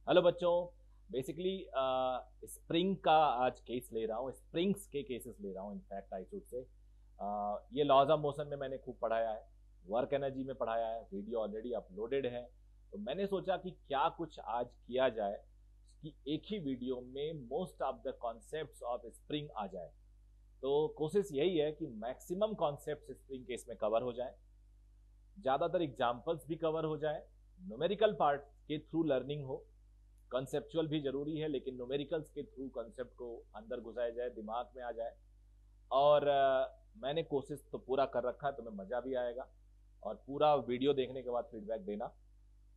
Hello बच्चों। Basically spring का आज केस ले रहा हूँ, स्प्रिंग्स के केसेस ले रहा हूँ। इनफैक्ट आई शुड से ये लॉज ऑफ मोशन में मैंने खूब पढ़ाया है, वर्क एनर्जी में पढ़ाया है, वीडियो ऑलरेडी अपलोडेड है। तो मैंने सोचा कि क्या कुछ आज किया जाए कि एक ही वीडियो में most of the concepts of spring आ जाए। तो कोशिश यही है कि मैक्सिमम कॉन्सेप्ट्स स्प्रिंग केस में कवर हो जाए, ज़्यादातर एग्जाम्पल्स भी कवर हो जाए, न्यूमेरिकल पार्ट के थ्रू लर्निंग हो। कंसेप्चुअल भी जरूरी है लेकिन न्यूमेरिकल्स के थ्रू कंसेप्ट को अंदर घुसाया जाए, दिमाग में आ जाए। और मैंने कोशिश तो पूरा कर रखा है, तुम्हें मजा भी आएगा। और पूरा वीडियो देखने के बाद फीडबैक देना।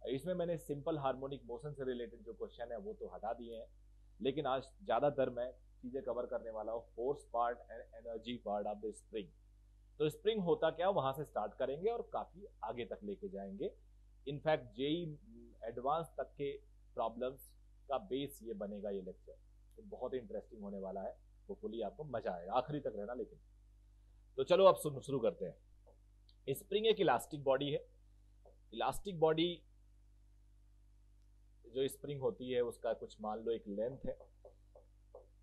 इसमें मैंने सिंपल हार्मोनिक मोशन से रिलेटेड जो क्वेश्चन है वो तो हटा दिए हैं, लेकिन आज ज़्यादातर मैं चीज़ें कवर करने वाला हूँ force part and energy part of the spring. तो स्प्रिंग होता क्या, वहां से स्टार्ट करेंगे और काफ़ी आगे तक लेके जाएंगे। इनफैक्ट जेई एडवांस तक के प्रॉब्लम्स का बेस ये बनेगा ये लेक्चर। तो बहुत ही इंटरेस्टिंग होने वाला है, होपफुली आपको मजा आएगा, आखिरी तक रहना लेकिन। तो चलो अब शुरू करते हैं। स्प्रिंग एक इलास्टिक बॉडी है। इलास्टिक बॉडी जो स्प्रिंग होती है उसका कुछ मान लो एक लेंथ है।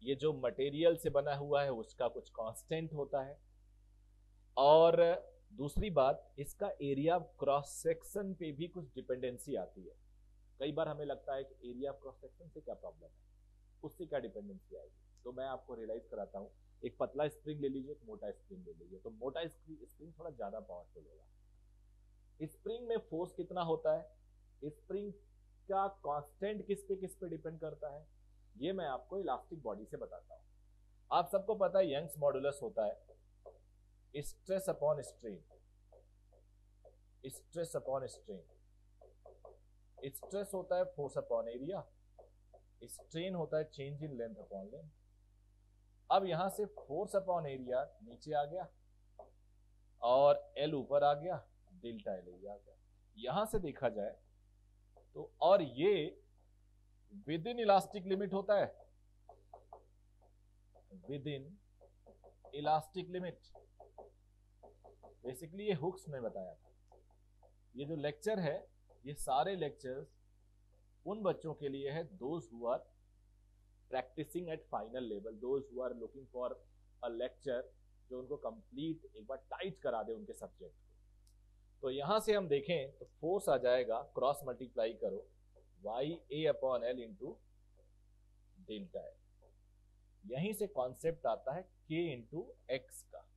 ये जो मटेरियल से बना हुआ है उसका कुछ कांस्टेंट होता है। और दूसरी बात, इसका एरिया क्रॉस सेक्शन पे भी कुछ डिपेंडेंसी आती है। कई बार हमें लगता है कि एरिया क्रॉस सेक्शन से क्या प्रॉब्लम है, उससे क्या डिपेंडेंसी आएगी। तो मैं आपको रियलाइज कराता हूँ। एक पतला स्प्रिंग ले लीजिए, एक मोटा स्प्रिंग ले लीजिए। तो मोटा स्प्रिंग थोड़ा ज्यादा पावरफुल होगा। स्प्रिंग में फोर्स कितना होता है, स्प्रिंग का कांस्टेंट किस पे डिपेंड करता है, ये मैं आपको इलास्टिक बॉडी से बताता हूँ। आप सबको पता है यंग्स मॉडुलस होता है stress upon strain. Stress upon strain, stress होता है फोर्स अपॉन एरिया, स्ट्रेन होता है change in length upon length. अब यहां से फोर्स अपॉन एरिया नीचे आ गया और एल ऊपर आ गया, डेल्टा एल आ गया। यहां से देखा जाए तो, और ये विद इन इलास्टिक लिमिट होता है, with in elastic limit. Basically ये हुक्स में बताया था। ये जो लेक्चर है, ये सारे लेक्चर्स उन बच्चों के लिए है those who are practicing at final level, those who are looking for a lecture जो उनको कंप्लीट एक बार टाइट करा दे उनके सब्जेक्ट को। तो यहां से हम देखें तो फोर्स आ जाएगा, क्रॉस मल्टीप्लाई करो, Y A upon L into delta L. यहीं से कॉन्सेप्ट आता है के इंटू एक्स का,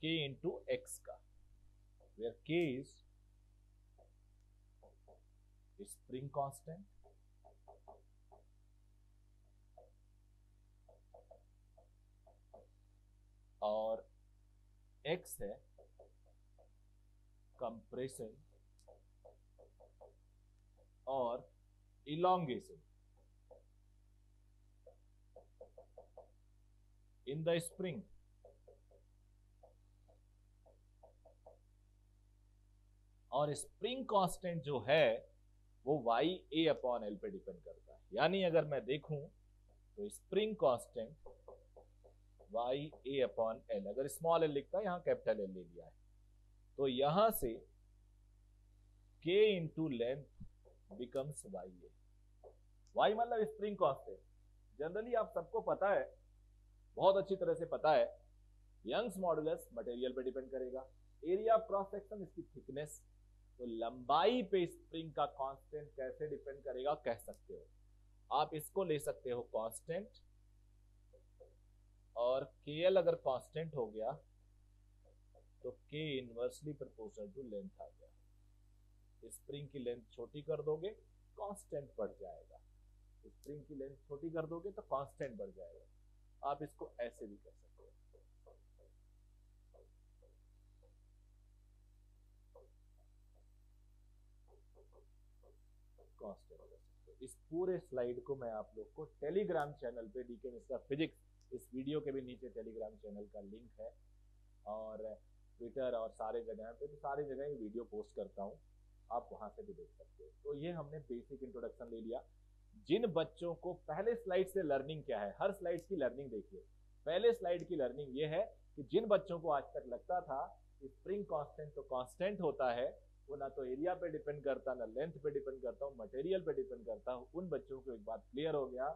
के इंटू एक्स का, वेयर के इज स्प्रिंग कांस्टेंट और x है कंप्रेशन और इलॉन्गेशन इन द स्प्रिंग। और स्प्रिंग कांस्टेंट जो है वो वाई ए अपॉन एल पे डिपेंड करता है। यानी अगर मैं देखूं तो spring constant Y A upon L, अगर स्मॉल एल लिखता है यहां कैपिटल एल ले लिया है, तो यहां से के इंटू लेंथ बिकम्स वाई ए। वाई मतलब स्प्रिंग कांस्टेंट। जनरली आप सबको पता है, बहुत अच्छी तरह से पता है, यंग्स मॉडुलस मटेरियल पे डिपेंड करेगा, एरिया ऑफ क्रॉस सेक्शन इसकी थिकनेस। तो लंबाई पे स्प्रिंग का कांस्टेंट कैसे डिपेंड करेगा कह सकते हो आप, इसको ले सकते हो कांस्टेंट, और के एल अगर कांस्टेंट हो गया तो के इनवर्सली प्रोपोर्शनल टू लेंथ आ गया। स्प्रिंग की लेंथ छोटी कर दोगे कांस्टेंट बढ़ जाएगा, स्प्रिंग की लेंथ छोटी कर दोगे तो कांस्टेंट बढ़ जाएगा। आप इसको ऐसे भी कर सकते हो। कांस्टेंट कर सकते हो। इस पूरे स्लाइड को मैं आप लोग को टेलीग्राम चैनल पे डीके मिश्रा फिजिक्स, इस वीडियो के भी नीचे टेलीग्राम चैनल का लिंक है, और ट्विटर और सारे जगह पे, तो सारी जगह ये वीडियो पोस्ट करता हूँ, आप वहां से भी देख सकते हो। तो ये हमने बेसिक इंट्रोडक्शन ले लिया। जिन बच्चों को पहले स्लाइड से लर्निंग क्या है, हर स्लाइड की लर्निंग देखिए। पहले स्लाइड की लर्निंग ये है कि जिन बच्चों को आज तक लगता था स्प्रिंग कांस्टेंट तो कांस्टेंट होता है, वो ना तो एरिया पे डिपेंड करता, ना लेंथ पे डिपेंड करता, मटेरियल पे डिपेंड करता। उन बच्चों को एक बात क्लियर हो गया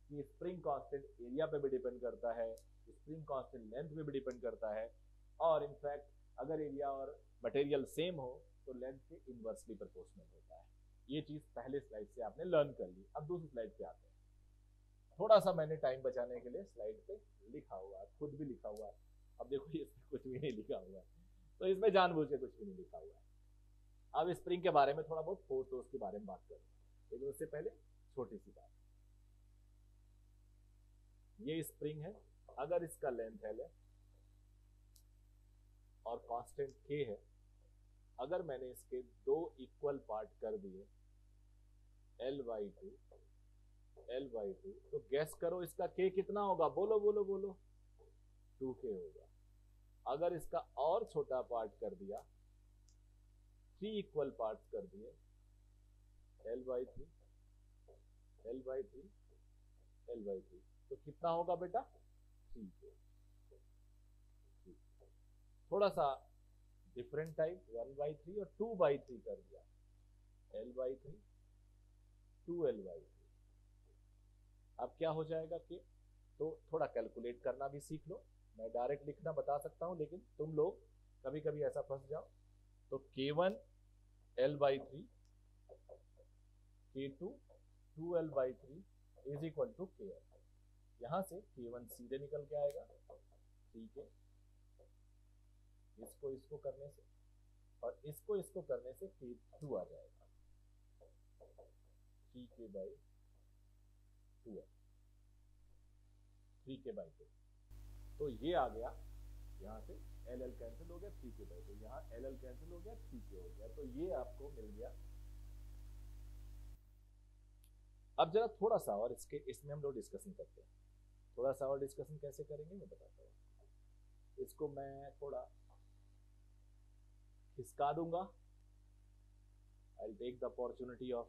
कि स्प्रिंग कांस्टेंट एरिया पे भी डिपेंड करता है, स्प्रिंग कांस्टेंट लेंथ पे भी डिपेंड करता है, और इनफैक्ट अगर एरिया और मटेरियल सेम हो तो लेंथ के इनवर्सली प्रोपोर्शनल होता है। ये चीज पहले स्लाइड से आपने लर्न कर ली। अब दूसरी स्लाइड पे आते हैं। थोड़ा सा मैंने टाइम बचाने के लिए स्लाइड पे लिखा हुआ है, खुद भी लिखा हुआ है। अब देखो इसमें कुछ भी नहीं लिखा हुआ है, तो इसमें जानबूझ के कुछ भी नहीं लिखा हुआ है। अब स्प्रिंग के बारे में थोड़ा बहुत फोर्स के बारे में बात करें, लेकिन उससे पहले छोटी सी बात। ये स्प्रिंग है, अगर इसका लेंथ L है और कांस्टेंट K है, अगर मैंने इसके दो इक्वल पार्ट कर दिए L/2 L/2, तो गैस करो इसका K कितना होगा? बोलो बोलो बोलो। 2K होगा। अगर इसका और छोटा पार्ट कर दिया, 3 इक्वल पार्ट्स कर दिए, L/3 L/3 L/3, तो कितना होगा बेटा? 3K। थोड़ा सा डिफरेंट टाइप, 1/3 और 2/3 कर दिया, L/3 2L/3। अब क्या हो जाएगा K? तो थोड़ा कैलकुलेट करना भी सीख लो। मैं डायरेक्ट लिखना बता सकता हूं, लेकिन तुम लोग कभी कभी ऐसा फंस जाओ। तो K1 L/3, K2 2L/3 is equal to KL। यहां से K1 सीधे निकल के आएगा, ठीक है, इसको इसको करने से और इसको इसको करने से K2 आ जाएगा, 3K/2L, 3K/2। तो ये आ गया, यहाँ से LL कैंसिल हो गया, 3K/2, यहाँ LL कैंसिल हो गया, 3K हो गया, तो ये आपको मिल गया। अब जरा थोड़ा सा और इसमें हम लोग डिस्कशन करते हैं। थोड़ा सा और डिस्कशन कैसे करेंगे मैं बताता हूँ। इसको मैं थोड़ा खिसका दूंगा। I'll take the opportunity of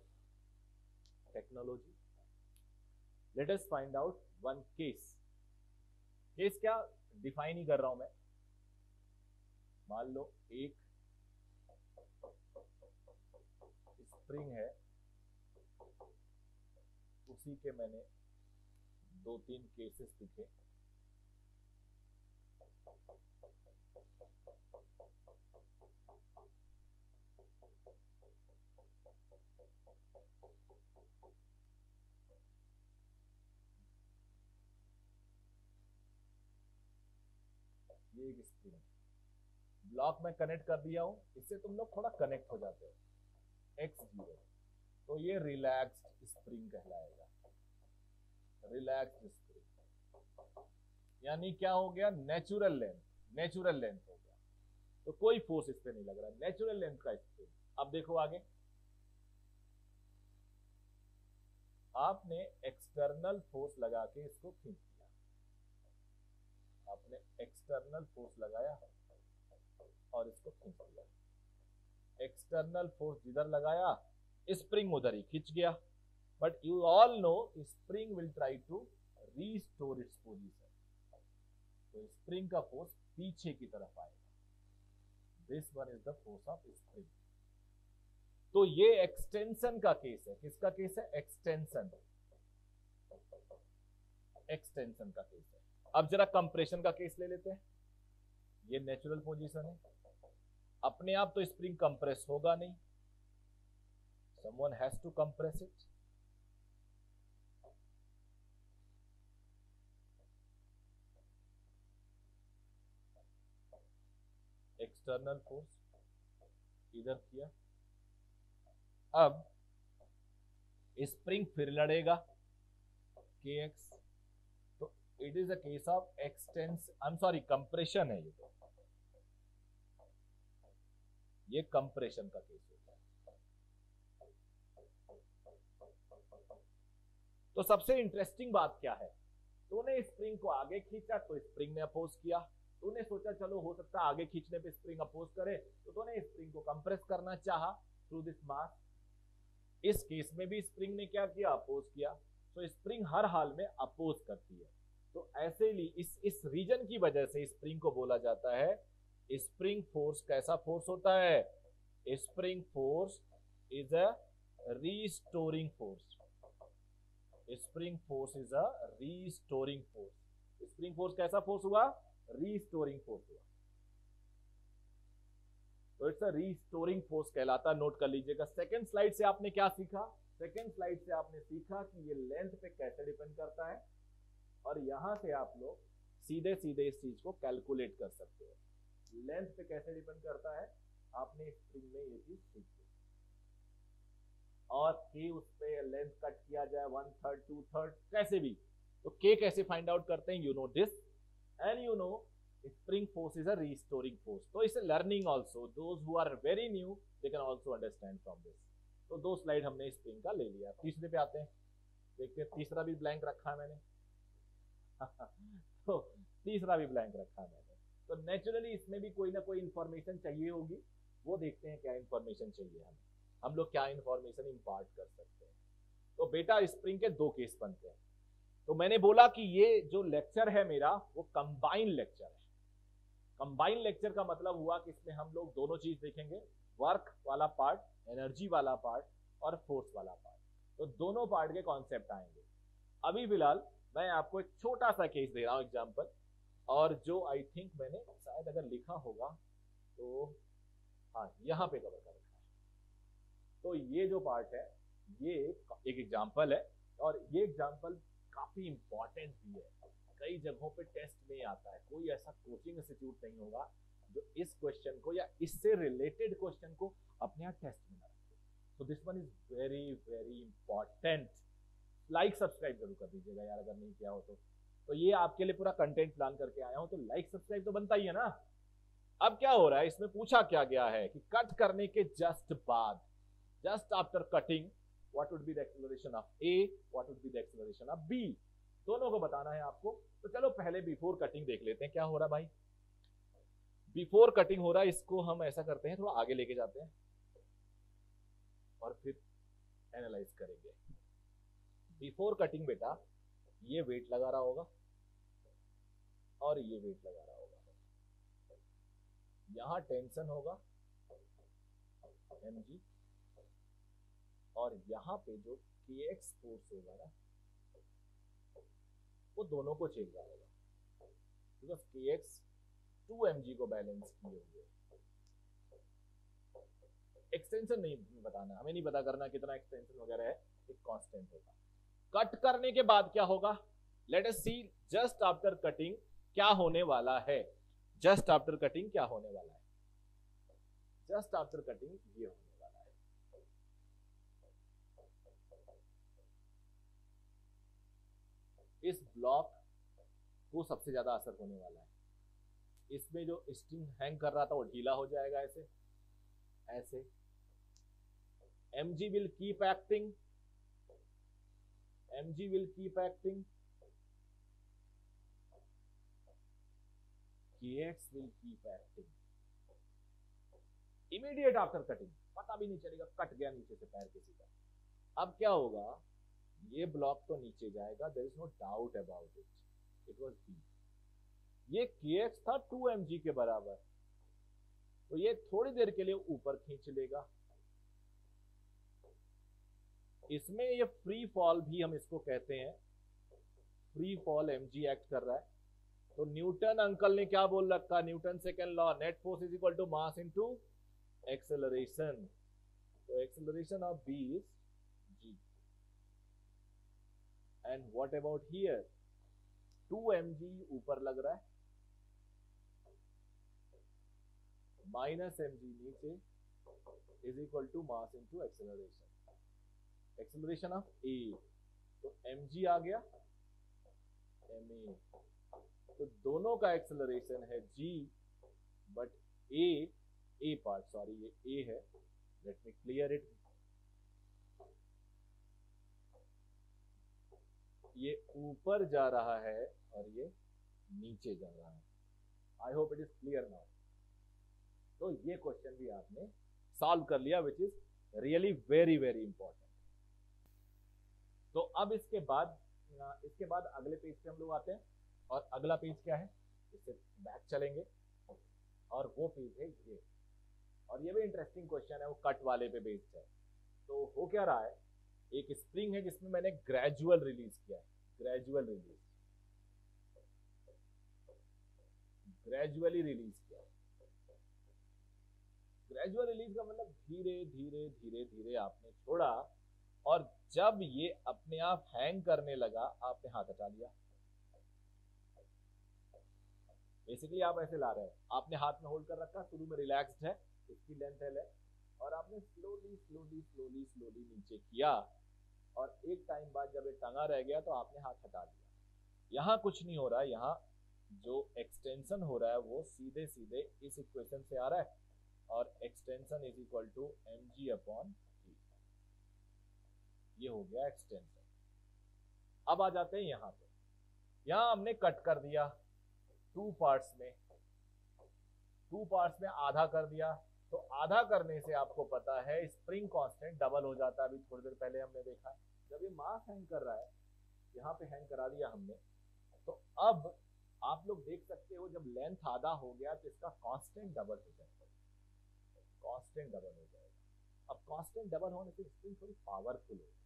technology. Let us find out one case. Case क्या डिफाइन ही कर रहा हूं मैं। मान लो एक स्प्रिंग है, उसी के मैंने 2-3 केसेस दिखे। ये एक स्प्रिंग ब्लॉक में कनेक्ट कर दिया हूं, इससे तुम लोग थोड़ा कनेक्ट हो जाते हो। X0, तो ये रिलैक्स्ड स्प्रिंग कहलाएगा। रिलैक्स्ड स्प्रिंग यानी क्या हो गया? नेचुरल लेंथ, नेचुरल लेंथ हो गया, तो कोई फोर्स इस पे नहीं लग रहा, नेचुरल लेंथ का स्प्रिंग। अब देखो आगे, आपने एक्सटर्नल फोर्स लगा के इसको खींच दिया, आपने एक्सटर्नल फोर्स लगाया और इसको खींच दिया। एक्सटर्नल फोर्स जिधर लगाया, स्प्रिंग उधर ही खींच गया। But you all know spring will try to restore its position, तो स्प्रिंग का फोर्स पीछे की तरफ आएगा। This one is the force of spring. तो ये एक्सटेंशन का केस है। किसका केस है? एक्सटेंशन, एक्सटेंशन का केस है। अब जरा कंप्रेशन का केस ले लेते हैं। ये नेचुरल पोजीशन है, अपने आप तो स्प्रिंग कंप्रेस होगा नहीं, someone has to compress it। External force इधर किया, अब स्प्रिंग फिर लड़ेगा kx, तो it is a case of expanse, I am sorry compression है। ये कंप्रेशन का केस होता है। तो सबसे इंटरेस्टिंग बात क्या है? तूने स्प्रिंग को आगे खींचा तो स्प्रिंग ने अपोज किया, तूने सोचा चलो हो सकता है आगे खींचने पे स्प्रिंग अपोज करे, तो तूने स्प्रिंग को कंप्रेस करना चाहा थ्रू दिस मास। इस केस में भी स्प्रिंग ने क्या किया? अपोज किया। तो स्प्रिंग हर हाल में अपोज करती है, तो ऐसे ही इस रीजन की वजह से स्प्रिंग को बोला जाता है स्प्रिंग फोर्स। कैसा फोर्स होता है? Spring force is a restoring force. Spring force is a restoring force. Spring force कैसा फोर्स हुआ? रीस्टोरिंग फोर्स हुआ। तो इट्स अ रीस्टोरिंग फोर्स कहलाता है, नोट कर लीजिएगा। सेकेंड स्लाइड से आपने क्या सीखा? सेकेंड स्लाइड से आपने सीखा कि ये लेंथ पे कैसे डिपेंड करता है, और यहां से आप लोग सीधे सीधे इस चीज को कैलकुलेट कर सकते हो। लेंथ पे कैसे डिपेंड करता है, आपने स्प्रिंग में ये चीज सीखी। और के उस पे लेंथ कट किया जाए 1/3 2/3 कैसे भी, तो के कैसे फाइंड आउट करते हैं? You know this, and you know spring force is a restoring force. So it's a learning also. Those who are very new, they can also understand from this. तो दो स्लाइड हमने spring का ले लिया। तीसरे पे आते हैं, देखते हैं। तीसरा भी ब्लैंक रखा है मैंने तो तीसरा भी ब्लैंक रखा है मैंने। तो नेचुरली इसमें भी कोई ना कोई इंफॉर्मेशन चाहिए होगी, वो देखते हैं क्या इंफॉर्मेशन चाहिए हमें, हम लोग क्या इंफॉर्मेशन इम्पार्ट कर सकते हैं। तो बेटा स्प्रिंग के दो केस बनते हैं। तो मैंने बोला कि ये जो लेक्चर है मेरा वो कंबाइन लेक्चर है। कंबाइन लेक्चर का मतलब हुआ कि इसमें हम लोग दोनों चीज देखेंगे, वर्क वाला पार्ट, एनर्जी वाला पार्ट और फोर्स वाला पार्ट। तो दोनों पार्ट के कॉन्सेप्ट आएंगे। अभी फिलहाल मैं आपको एक छोटा सा केस दे रहा हूं एग्जांपल, और जो आई थिंक मैंने शायद अगर लिखा होगा तो हाँ यहाँ पे कवर कर रखा है। तो ये जो पार्ट है ये एक एग्जांपल है, और ये एग्जांपल काफी इंपॉर्टेंट भी है। कई जगहों पे टेस्ट में आता है। कोई ऐसा कोचिंग इंस्टीट्यूट नहीं होगा जो इस क्वेश्चन को या इससे रिलेटेड क्वेश्चन को अपने यहाँ टेस्ट में ना रखे। तो this one is very very important. Like subscribe जरूर कर दीजिएगा यार, अगर नहीं किया हो तो ये आपके लिए पूरा कंटेंट प्लान करके आया हूं, तो लाइक सब्सक्राइब तो बनता ही है ना। अब क्या हो रहा है, इसमें पूछा क्या गया है कि कट करने के जस्ट बाद, just after cutting, what would be the acceleration of A, what would be the acceleration of B, दोनों को बताना है आपको। तो चलो पहले बिफोर कटिंग देख लेते हैं क्या हो रहा भाई। बिफोर कटिंग हो रहा है, इसको हम ऐसा करते हैं, थोड़ा आगे लेके जाते हैं और फिर एनालाइज करेंगे। बिफोर कटिंग बेटा ये वेट लगा रहा होगा और ये वेट लगा रहा होगा, यहां टेंशन होगा mg, और यहां पे जो kx फोर्स होगा ना वो दोनों को चेंज आएगा, बिकॉज kx 2mg को बैलेंस किए हुए। एक्सटेंशन नहीं बताना, हमें नहीं पता करना कितना एक्सटेंशन वगैरह है, एक कांस्टेंट होगा। कट करने के बाद क्या होगा, लेट अस सी जस्ट आफ्टर कटिंग क्या होने वाला है। जस्ट आफ्टर कटिंग क्या होने वाला है, जस्ट आफ्टर कटिंग ये होने वाला है। इस ब्लॉक को सबसे ज्यादा असर होने वाला है। इसमें जो स्ट्रिंग हैंग कर रहा था वो ढीला हो जाएगा ऐसे ऐसे। mg will keep acting, mg will keep acting, kx will keep acting immediate after cutting, पता भी नहीं चलेगा कट गया नीचे से पैर किसी का। अब क्या होगा, ये ब्लॉक तो नीचे जाएगा, there is no doubt about it, it was b। ये kx था 2mg के बराबर, तो ये थोड़ी देर के लिए ऊपर खींच लेगा। इसमें ये फ्री फॉल भी हम इसको कहते हैं, फ्री फॉल mg एक्ट कर रहा है। तो न्यूटन अंकल ने क्या बोल रखा, Newton second law, net force is equal to mass into acceleration. तो acceleration of b is g, and what about here, 2mg ऊपर लग रहा है, माइनस mg नीचे, is equal to mass into acceleration. Acceleration of a, तो mg आ गया ma, तो दोनों का एक्सेलरेशन है g, but a part, sorry ये a है, लेट मी क्लियर इट। ये ऊपर जा रहा है और ये नीचे जा रहा है। I hope it is clear now. तो ये क्वेश्चन भी आपने सॉल्व कर लिया, which is really very very important. तो अब इसके बाद अगले पेज पे हम लोग आते हैं, और अगला पेज क्या है, इससे बैक चलेंगे, और वो पेज है ये। और ये भी इंटरेस्टिंग क्वेश्चन है, वो कट वाले पे बेस्ड है। तो हो क्या रहा है, एक स्प्रिंग है जिसमें मैंने ग्रेजुअल रिलीज किया है, ग्रेजुअल रिलीज, ग्रेजुअली रिलीज किया। ग्रेजुअल रिलीज का मतलब धीरे धीरे धीरे धीरे आपने छोड़ा, और जब ये अपने आप हैंग करने लगा आपने हाथ हटा लिया। बेसिकली आप ऐसे ला रहे हैं, आपने हाथ में होल्ड कर रखा, शुरू में रिलैक्स्ड है, इसकी लेंथ है, और आपने स्लोली स्लोली स्लोली स्लोली नीचे किया, और एक टाइम बाद जब ये टंगा रह गया तो आपने हाथ हटा दिया। यहाँ कुछ नहीं हो रहा है, यहाँ जो एक्सटेंशन हो रहा है वो सीधे सीधे इस इक्वेशन से आ रहा है, और extension is equal to mg upon g। ये हो गया एक्सटेंशन। अब आ जाते हैं यहाँ पे, यहाँ हमने कट कर दिया टू पार्ट्स में, टू पार्ट्स में आधा कर दिया। तो आधा करने से आपको पता है स्प्रिंग कांस्टेंट डबल हो जाता है। अभी थोड़ी देर पहले हमने देखा, जब ये मास हैंग कर रहा है, यहाँ पे हैंग करा दिया हमने, तो अब आप लोग देख सकते हो जब लेंथ आधा हो गया तो इसका कांस्टेंट डबल हो जाएगा, कांस्टेंट डबल हो जाएगा। अब कांस्टेंट डबल होने से स्प्रिंग थोड़ी पावरफुल होगी,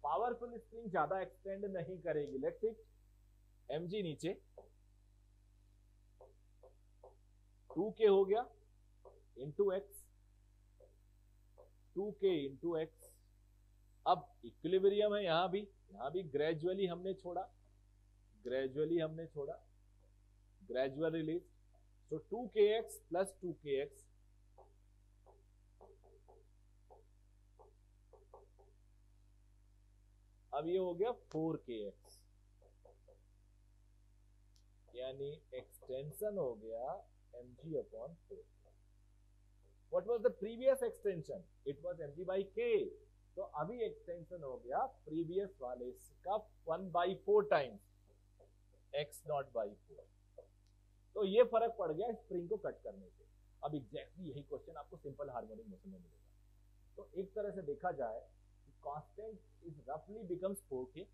पावरफुल स्प्रिंग ज्यादा एक्सटेंड नहीं करेगी। लेट्स सी mg नीचे 2k हो गया into x, 2k into x. अब इक्विलिब्रियम है यहाँ भी ग्रेजुअली हमने छोड़ा, ग्रेजुअली हमने छोड़ा, ग्रेजुअल रिलीज। तो 2kx प्लस 2kx, अब ये हो गया 4kx, यानी एक्सटेंशन हो गया mg upon 4। What was the previous extension? It was mg by k। तो अभी एक्सटेंशन हो गया प्रीवियस वाले का 1/4 टाइम्स x नॉट बाई 4। तो ये फर्क पड़ गया स्प्रिंग को कट करने से। अब एग्जैक्टली यही क्वेश्चन आपको सिंपल हार्मोनिक मोशन में मिलेगा। तो एक तरह से देखा जाए कांस्टेंट इज रफली बिकम्स 4k।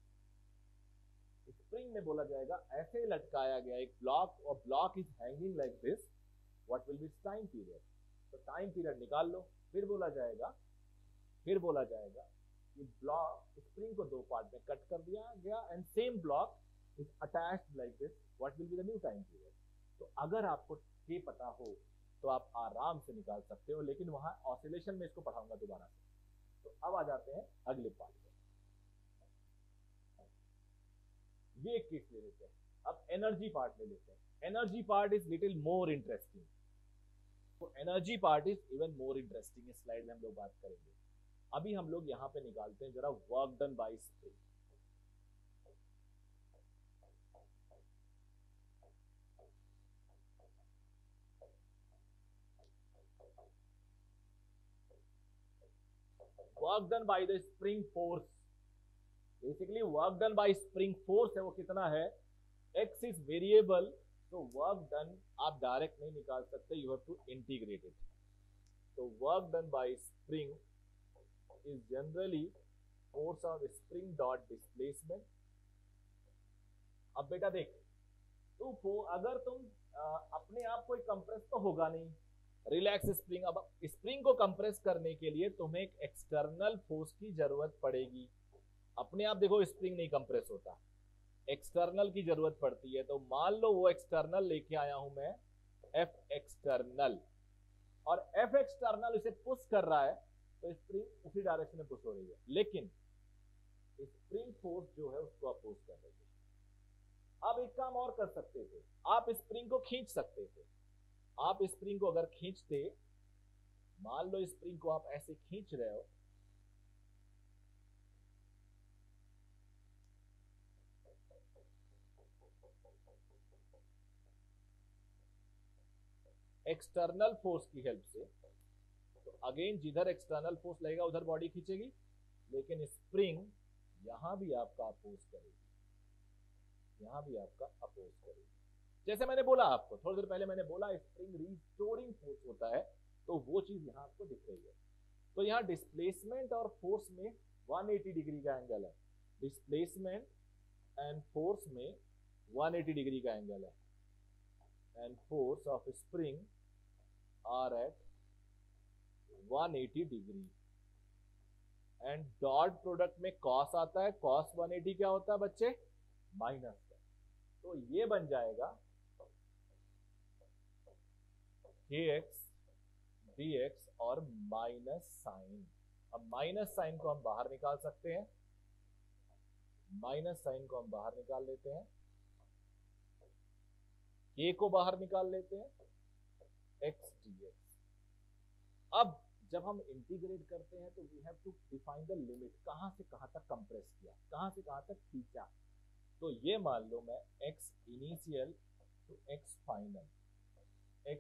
स्प्रिंग में बोला जाएगा ऐसे लटकाया गया एक ब्लॉक, और block is hanging like this, what will be time period. तो टाइम पीरियड निकाल लो, फिर बोला जाएगा कि ब्लॉक स्प्रिंग को दो पार्ट में कट कर दिया गया, and same block is attached like this, what will be the new time period. तो अगर आपको के पता हो तो आप आराम से निकाल सकते हो, लेकिन वहां ऑसिलेशन में इसको पढ़ाऊंगा दोबारा से। तो अब आ जाते हैं अगले पार्ट में, ये एक केस ले लेते हैं। अब एनर्जी पार्ट ले लेते हैं। Energy part is little more interesting. तो energy part is even more interesting. इस स्लाइड में हम लोग बात करेंगे। अभी हम लोग यहां पे निकालते हैं जरा work done by spring. Work done by the spring force, basically work done by spring force है वो कितना है, x इज वेरिएबल। तो वर्क डन आप डायरेक्ट नहीं निकाल सकते, you have to integrate it. तो work done by spring is generally force of spring dot displacement. अब बेटा देख, तो अगर तुम अपने आप को कंप्रेस तो होगा नहीं, रिलैक्स स्प्रिंग। अब स्प्रिंग को कंप्रेस करने के लिए तुम्हें एक एक्सटर्नल फोर्स की जरूरत पड़ेगी। अपने आप देखो स्प्रिंग नहीं कंप्रेस होता, एक्सटर्नल की जरूरत पड़ती है। तो मान लो वो एक्सटर्नल लेके आया हूं मैं, एफ एक्सटर्नल, और एफ एक्सटर्नल इसे पुश कर रहा है, तो स्प्रिंग उसी डायरेक्शन में पुश हो रही है, लेकिन स्प्रिंग फोर्स जो है उसको अपोज कर रही है। अब एक काम और कर सकते थे, आप स्प्रिंग को खींच सकते थे। आप स्प्रिंग को अगर खींचते, मान लो स्प्रिंग को आप ऐसे खींच रहे हो, एक्सटर्नल फोर्स की हेल्प से, तो अगेन जिधर एक्सटर्नल फोर्स लगेगा उधर बॉडी खींचेगी, लेकिन स्प्रिंग यहां भी आपका अपोज करेगी, यहां भी आपका अपोज करेगी। जैसे मैंने बोला आपको थोड़ी देर पहले, मैंने बोला स्प्रिंग रिस्टोरिंग फोर्स होता है, तो वो चीज यहां आपको दिख रही है। तो यहां डिस्प्लेसमेंट और फोर्स में 180 डिग्री का एंगल है, डिस्प्लेसमेंट एंड फोर्स में 180 डिग्री का एंगल है, and force of spring are at 180 degree and dot product में कॉस आता है, कॉस 180 क्या होता है बच्चे, माइनस। तो ये बन जाएगा kx dx और माइनस साइन। अब माइनस साइन को हम बाहर निकाल सकते हैं, माइनस साइन को हम बाहर निकाल लेते हैं, k को बाहर निकाल लेते हैं, x dx। अब जब हम इंटीग्रेट करते हैं तो we have to define the limit, कहां से कहां तक कंप्रेस किया, कहां से कहां तक खींचा। तो ये मान लो मैं x initial to x final, x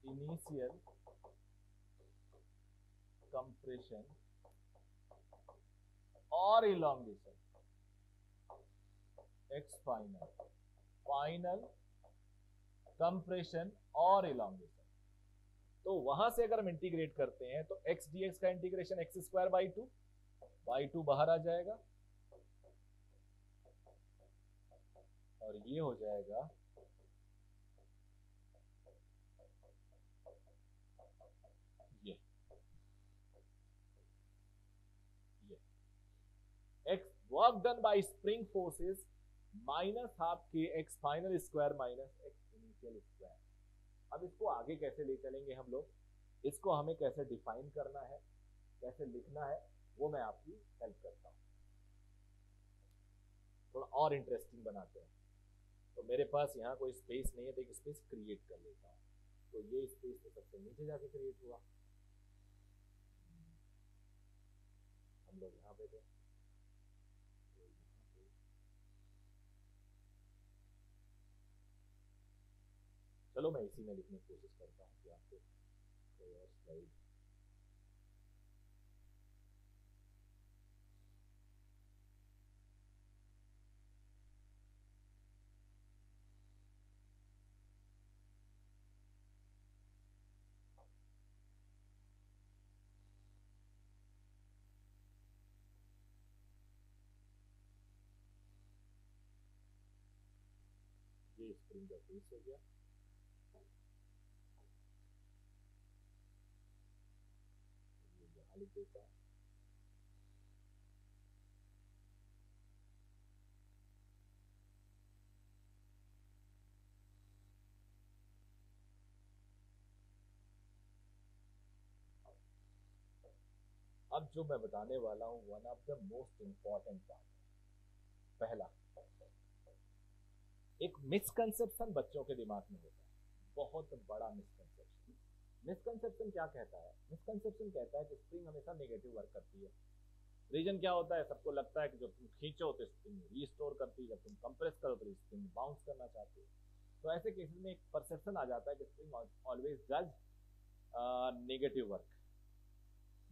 initial compression और elongation, x final, final compression और इलॉन्गेशन। तो वहां से अगर हम इंटीग्रेट करते हैं तो x dx का integration X square by two बाहर आ जाएगा और ये हो जाएगा ये x work done by spring forces minus half के X final square minus X initial square. अब इसको आगे कैसे ले चलेंगे हम लोग, इसको हमें कैसे डिफाइन करना है, कैसे लिखना है, वो मैं आपकी हेल्प करता हूं, थोड़ा और इंटरेस्टिंग बनाते हैं। तो मेरे पास यहाँ कोई स्पेस नहीं है, तो एक स्पेस क्रिएट कर लेता हूँ। तो ये स्पेस तो सबसे नीचे जाके क्रिएट हुआ, हम लोग यहाँ पे थे, तो यहाँ पे चलो मैं इसी में लिखने की कोशिश करता हूँ कि आपको कोई और स्लाइड। ये स्प्रिंग का केस हो गया, ये यहाँ लिख देता हूँ। अब जो मैं बताने वाला हूँ one of the most important part, पहला एक मिसकंसेप्शन बच्चों के दिमाग में होता है, बहुत बड़ा मिसकंसेप्शन। मिसकंसेप्शन क्या कहता है, मिसकंसेप्शन कहता है कि स्प्रिंग हमेशा नेगेटिव वर्क करती है। रीजन क्या होता है, सबको लगता है कि जब तुम खींचो तो स्प्रिंग रीस्टोर करती है, जब तुम कंप्रेस करो तो स्प्रिंग बाउंस करना चाहती है। तो ऐसे केसेस में एक परसेप्शन आ जाता है कि spring always does negative work.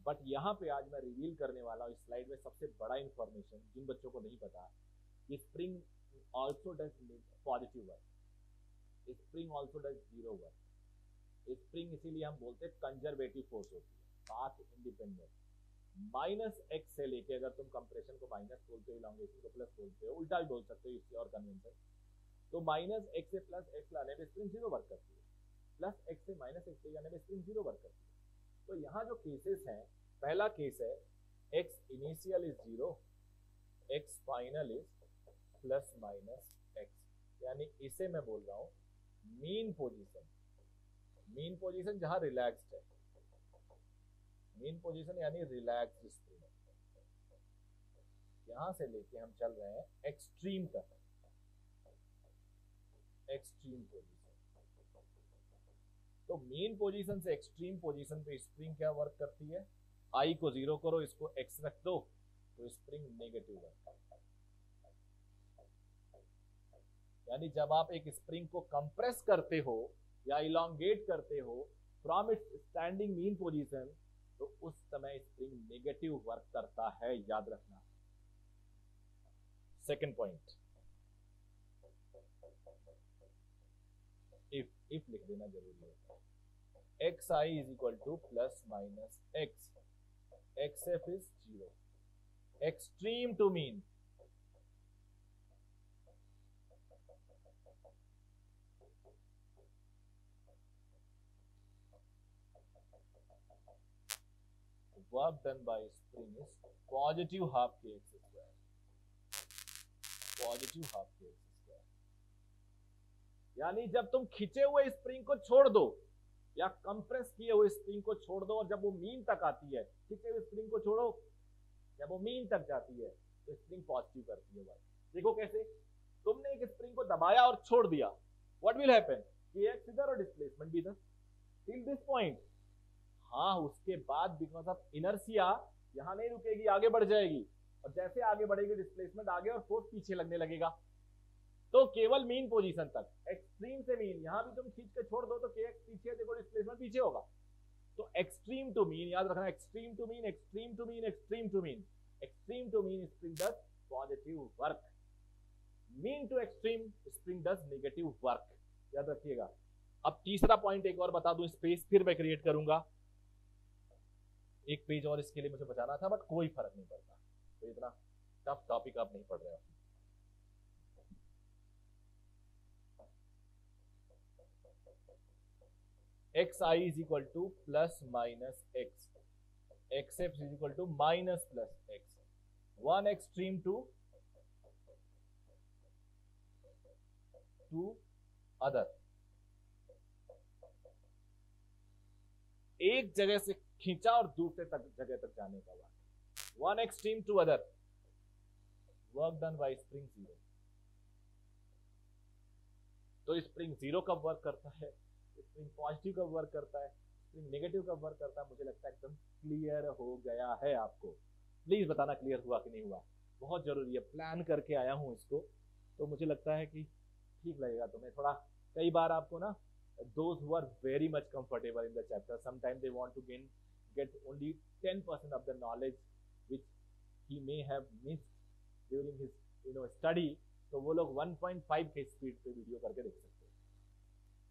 But यहाँ पे आज मैं रिवील करने वाला हूँ इस स्लाइड में सबसे बड़ा इंफॉर्मेशन, जिन बच्चों को नहीं पता कि spring also does positive work, spring also does zero work. Spring इसीलिए हम बोलते हैं कंजर्वेटिव फोर्स होती है, पाथ इंडिपेंडेंट। माइनस एक्स से लेके, अगर तुम कंप्रेशन को माइनस बोलते हो, इलॉन्गेशन को प्लस बोलते हो, उल्टा भी बोल सकते हो, इससे और कन्वेंशन। तो माइनस एक्स से प्लस एक्स लाने में स्प्रिंग जीरो वर्क करती है, प्लस एक्स से माइनस एक्स ले जाने में स्प्रिंग जीरो वर्क करती है। तो यहाँ जो केसेस हैं, पहला केस है x initial is zero, x final is plus minus x, यानी इसे मैं बोल रहा हूं मीन पोजीशन। मीन पोजीशन जहां रिलैक्स्ड है, मीन पोजीशन यानी रिलैक्स्ड स्प्रिंग। यहां से लेके हम चल रहे हैं एक्सट्रीम तक, एक्सट्रीम पोजीशन। तो मीन पोजीशन से एक्सट्रीम पोजीशन पे स्प्रिंग क्या वर्क करती है, आई को जीरो करो, इसको एक्स रख दो, तो स्प्रिंग नेगेटिव वर्क। यानी जब आप एक स्प्रिंग को कंप्रेस करते हो या इलॉन्गेट करते हो from its standing mean position, तो उस समय स्प्रिंग नेगेटिव वर्क करता है, याद रखना। सेकंड पॉइंट, इफ लिख देना जरूरी होता है। X i is equal to plus minus x, x f is zero, extreme to mean. Work done by spring is positive half के एक्स स्क्वायर, पॉजिटिव हाफ के एक्स स्क्वायर। यानी जब तुम खिंचे हुए स्प्रिंग को छोड़ दो या कंप्रेस किए हुए स्प्रिंग को छोड़ दो और जब वो मीन तक आती है, खिंचे हुए स्प्रिंग को छोड़ो, जब वो मीन तक जाती है तो स्प्रिंग पॉजिटिव करती है वर्क। देखो कैसे, तुमने एक स्प्रिंग को दबाया और छोड़ दिया, व्हाट विल हैपन, कि एक्स इधर और डिस्प्लेसमेंट भी इधर टिल दिस पॉइंट। हाँ, उसके बाद बिकॉज ऑफ इनर्शिया यहां नहीं रुकेगी, आगे बढ़ जाएगी, और जैसे आगे बढ़ेगी डिस्प्लेसमेंट आगे और फोर्स पीछे लगने लगेगा। तो केवल मीन पोजीशन तक, एक्सट्रीम से मीन, यहां भी तुम खींच के छोड़ दो तो kx पीछे, देखो डिस्प्लेसमेंट पीछे होगा। तो एक्सट्रीम टू मीन, याद रखना, extreme to mean, extreme to mean, extreme to mean, extreme to mean spring does positive work, mean to extreme spring does negative work, याद रखिएगा। अब तीसरा पॉइंट एक और बता दूं, स्पेस फिर मैं क्रिएट करूंगा, एक पेज और इसके लिए मुझे बचाना था, बट कोई फर्क नहीं पड़ता, तो इतना टफ टॉपिक आप नहीं पढ़ रहे हो। X i is equal to plus minus x, x f is equal to minus plus x, one extreme to other. एक जगह से खींचा और दूसरे जगह तक जाने का work, one extreme to other, work done by spring zero. तो स्प्रिंग जीरो कब वर्क करता है, स्प्रिंग पॉजिटिव कब वर्क करता है, स्प्रिंग नेगेटिव कब वर्क करता है, मुझे लगता है एकदम क्लियर हो गया है आपको। प्लीज बताना क्लियर हुआ कि नहीं हुआ, बहुत जरूरी है, प्लान करके आया हूं इसको, तो मुझे लगता है कि ठीक लगेगा तुम्हें थोड़ा। कई बार आपको ना, those who are very much comfortable in the chapter, sometimes they want to get only 10% of the knowledge which he may have missed during his study, तो वो लोग 1.5 के स्पीड पे वीडियो करके देख सकते हैं।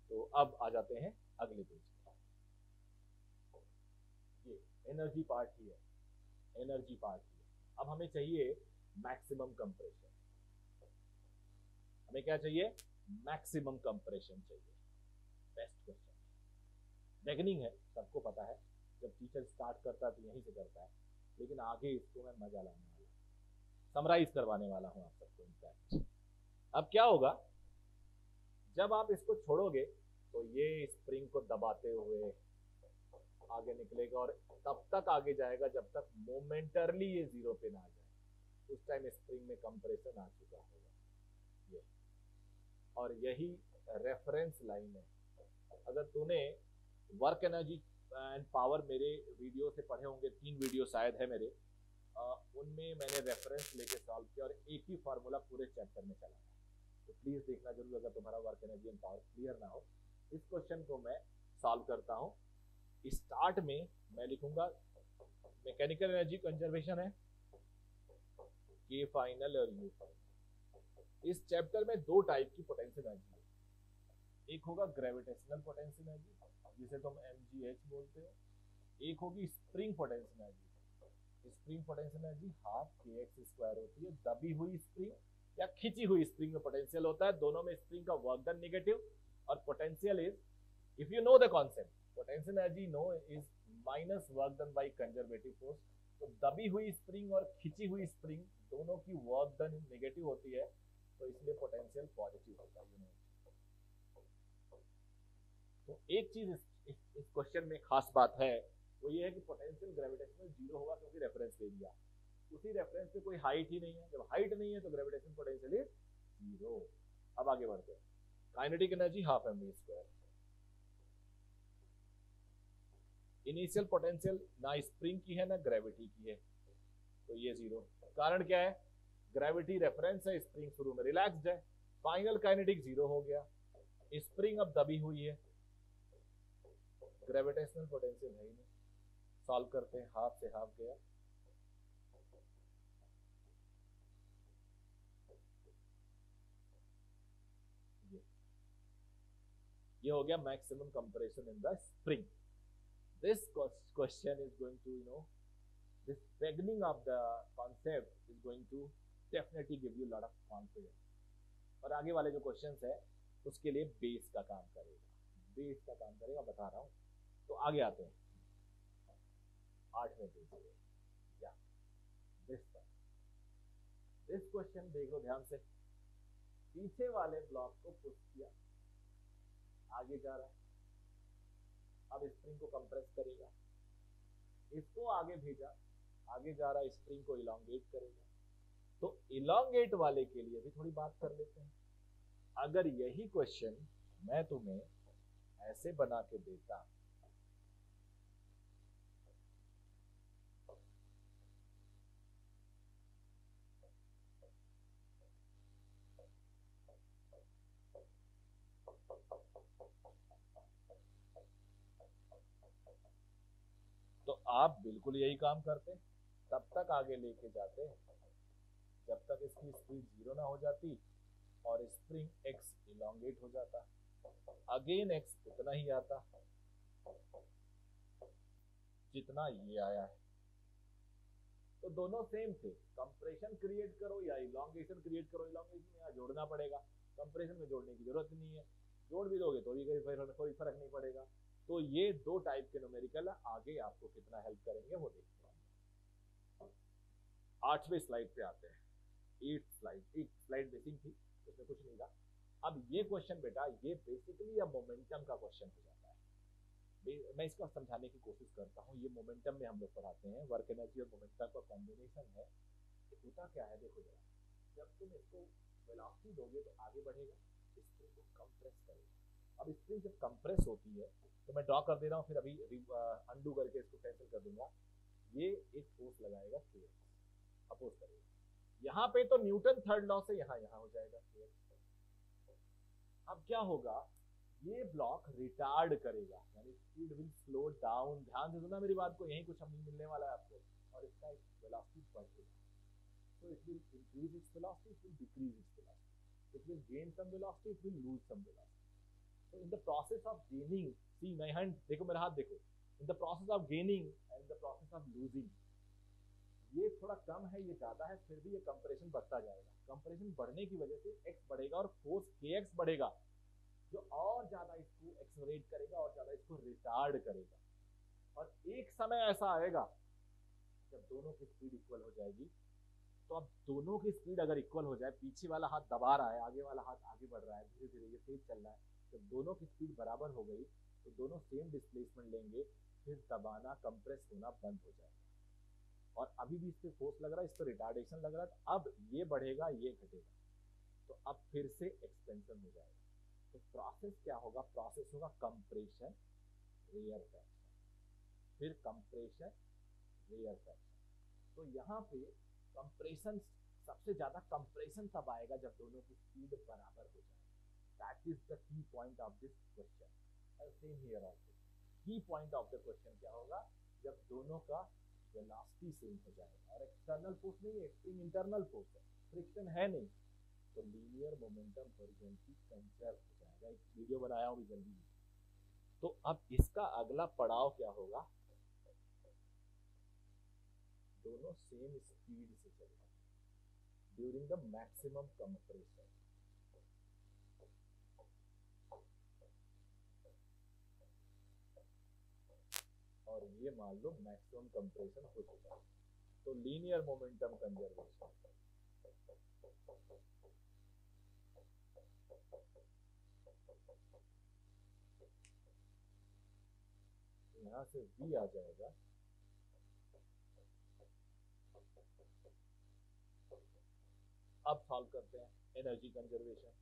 तो अब आ जाते हैं अगले पेज पर, ये एनर्जी पार्ट ही है, एनर्जी पार्ट ही है। अब हमें चाहिए मैक्सिमम कंप्रेशन, हमें क्या चाहिए, मैक्सिमम कंप्रेशन चाहिए। बेस्ट क्वेश्चन, बिगिनिंग है, सबको पता है, जब टीचर स्टार्ट करता है तो यहीं से करता है, लेकिन आगे इसको मैं मजा लाने वाला हूँ, समराइज करवाने वाला हूँ आप सबको इनफैक्ट। अब क्या होगा, जब आप इसको छोड़ोगे तो ये स्प्रिंग को दबाते हुए आगे निकलेगा और तब तक आगे जाएगा जब तक मोमेंटरली ये जीरो पे ना आ जाए, उस टाइम स्प्रिंग में कंप्रेशन आ चुका होगा ये, और यही रेफरेंस लाइन है। अगर तूने वर्क एनर्जी एंड पावर मेरे वीडियो से पढ़े होंगे, 3 वीडियो शायद है मेरे, उनमें मैंने रेफरेंस लेके सॉल्व किया और एक ही फार्मूला पूरे चैप्टर में चला है, तो प्लीज देखना जरूर अगर तुम्हारा work energy and power clear ना हो। इस क्वेश्चन को मैं सॉल्व करता हूँ। स्टार्ट में मैं लिखूंगा मैकेनिकल एनर्जी कंजर्वेशन है, के फाइनल और यू फाइनल। इस चैप्टर में 2 टाइप की पोटेंशियल एनर्जी है, एक होगा ग्रेविटेशनल पोटेंशियल एनर्जी जिसे तुम mgh बोलते हो, एक होगी spring potential energy. Spring potential energy half के एक्स स्क्वायर होती है, दबी हुई स्प्रिंग या खिंची हुई स्प्रिंग में पोटेंशियल होता है, दोनों में स्प्रिंग का वर्क डन नेगेटिव, और potential is, if you know the concept, potential energy no is minus work done by conservative force. तो दबी हुई स्प्रिंग और खिंची हुई स्प्रिंग दोनों की वर्क डन नेगेटिव होती है, तो इसलिए पोटेंशियल पॉजिटिव होता है। तो एक चीज इस क्वेश्चन में खास बात है, वो ये है कि पोटेंशियल ग्रेविटेशनल जीरो होगा क्योंकि रेफरेंस दे दिया, उसी रेफरेंस पे कोई हाइट ही नहीं है, जब हाइट नहीं है तो ग्रेविटेशन पोटेंशियल इज जीरो। अब आगे बढ़ते हैं, kinetic energy half mv square. Initial potential ना स्प्रिंग की है ना ग्रेविटी की है, तो ये जीरो। कारण क्या है, ग्रेविटी रेफरेंस है, स्प्रिंग शुरू में रिलैक्स्ड है, फाइनल काइनेटिक जीरो हो गया, स्प्रिंग अब दबी हुई है, ग्रेविटेशनल पोटेंशियल है ही नहीं। सॉल्व करते हैं, हाफ से हाफ गया, ये हो गया maximum compression in the spring. This question is going to, this beginning of the concept is going to definitely give you a lot of confidence. और आगे वाले जो क्वेश्चंस है उसके लिए बेस का काम करेगा, बेस का काम करेगा, बता रहा हूं। तो आगे आते हैं, 8वें पेज पे, या दिस क्वेश्चन देख लो ध्यान से। पीछे वाले ब्लॉक को पुश किया, आगे जा रहा है, अब स्प्रिंग को कंप्रेस करेगा, इसको आगे भेजा, आगे जा रहा है, स्प्रिंग को इलोंगेट करेगा। तो इलोंगेट वाले के लिए भी थोड़ी बात कर लेते हैं। अगर यही क्वेश्चन मैं तुम्हें ऐसे बना के देता, तो आप बिल्कुल यही काम करते, तब तक आगे लेके जाते जब तक इसकी स्पीड 0 ना हो जाती और स्प्रिंग एक्स इलोंगेट हो जाता, अगेन एक्स उतना ही आता जितना ये आया है। तो दोनों सेम थे, कंप्रेशन क्रिएट करो या इलोंगेशन क्रिएट करो। इलोंगेशन में यहाँ जोड़ना पड़ेगा, कंप्रेशन में जोड़ने की जरूरत नहीं है, जोड़ भी दोगे तो भी कोई फर्क नहीं पड़ेगा। तो ये दो टाइप के न्यूमेरिकल आगे आपको कितना हेल्प करेंगे वो देखते हैं। 8वें स्लाइड पे आते हैं। एक स्लाइड मिसिंग थी, उसमें कुछ नहीं था। अब ये क्वेश्चन बेटा, ये बेसिकली मोमेंटम का क्वेश्चन हो जाता है। मैं इसको समझाने की कोशिश करता हूँ। ये मोमेंटम में हम लोग पढ़ाते हैं, वर्क एनर्जी और मोमेंटम का कॉम्बिनेशन है। होता क्या है देखो जरा, जब तुम इसको वेलोसिटी दोगे तो आगे बढ़ेगा, स्प्रिंग को कंप्रेस करेगा। अब स्प्रिंग जब कंप्रेस होती है तो मैं ड्रॉ कर दे रहा हूँ, फिर अभी अंडू करके इसको कैंसिल कर दूंगा। ये एक फोर्स लगाएगा के अपोज करेगा, यहाँ पे तो न्यूटन थर्ड लॉ से यहाँ हो जाएगा के। अब क्या होगा, ये ब्लॉक रिटार्ड करेगा, यानी स्पीड विल स्लो डाउन। ध्यान से सुना मेरी बात को, यही कुछ हमें मिलने वाला है आपको। और इसका एक वेलोसिटी बढ़ेगा, so it will increase its velocity, it will decrease its velocity, it will gain some velocity, it will lose some velocity. So in the process of gaining, see my hand, देखो मेरा हाथ देखो, in the process of gaining and the process of losing, ये थोड़ा कम है, ये ज्यादा है, फिर भी ये कंप्रेशन बढ़ता जाएगा। कंप्रेशन बढ़ने की वजह से एक्स बढ़ेगा और फोर्स के एक्स बढ़ेगा, जो और ज्यादा इसको एक्सलरेट करेगा और ज्यादा इसको रिटार्ड करेगा। और एक समय ऐसा आएगा जब दोनों की स्पीड इक्वल हो जाएगी। तो अब दोनों की स्पीड अगर इक्वल हो जाए, पीछे वाला हाथ दबा रहा है, आगे वाला हाथ आगे बढ़ रहा है, धीरे धीरे ये तेज चल रहा है, जब दोनों की स्पीड बराबर हो गई तो दोनों सेम डिस्प्लेसमेंट लेंगे, फिर दबाना, कंप्रेस होना बंद हो जाएगा। और अभी भी इस पर फोर्स लग रहा है, इस पर रिटार्डेशन लग रहा है, तो अब ये बढ़ेगा, ये घटेगा, तो अब फिर से एक्सपेंशन हो जाएगा। तो प्रोसेस क्या होगा, प्रोसेस होगा कंप्रेशन रेयरफैक्शन, फिर कंप्रेशन रेयरफैक्शन। तो यहाँ पे कंप्रेशन, सबसे ज्यादा कंप्रेशन तब आएगा जब दोनों की स्पीड बराबर हो जाए। That is the key point of this question. Same here also, की पॉइंट ऑफ द क्वेश्चन क्या होगा, जब दोनों का वेलोसिटी सेम हो जाएगा। और एक्सटर्नल फोर्स नहीं है, स्प्रिंग इंटरनल फोर्स है, फ्रिक्शन है नहीं, तो लीनियर मोमेंटम हॉरिजॉन्टली कंजर्व हो जाएगा। एक वीडियो बनाया हूँ जल्दी। तो अब इसका अगला पड़ाव क्या होगा, दोनों सेम स्पीड से चलेगा ड्यूरिंग द मैक्सिमम कंप्रेशन। और ये मान लो मैक्सिमम कंप्रेशन हो चुका है, तो लीनियर मोमेंटम कंजर्वेशन। यहां से v आ जाएगा, अब सॉल्व करते हैं energy conservation.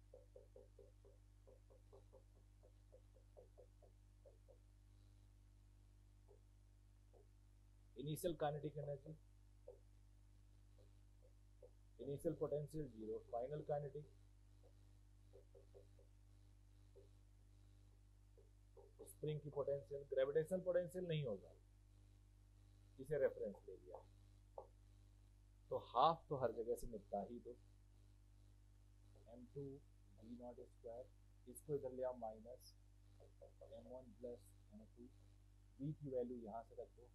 Initial kinetic energy, initial potential 0, final kinetic, spring की पोटेंशियल, ग्रेविटेशनल पोटेंशियल नहीं होगा, इसे रेफरेंस ले लिया। तो हाफ तो हर जगह से निपटा ही दो, m2 v0 स्क्वायर, इसको इधर ले आओ minus m1 plus m2, v की वैल्यू यहां से रखो,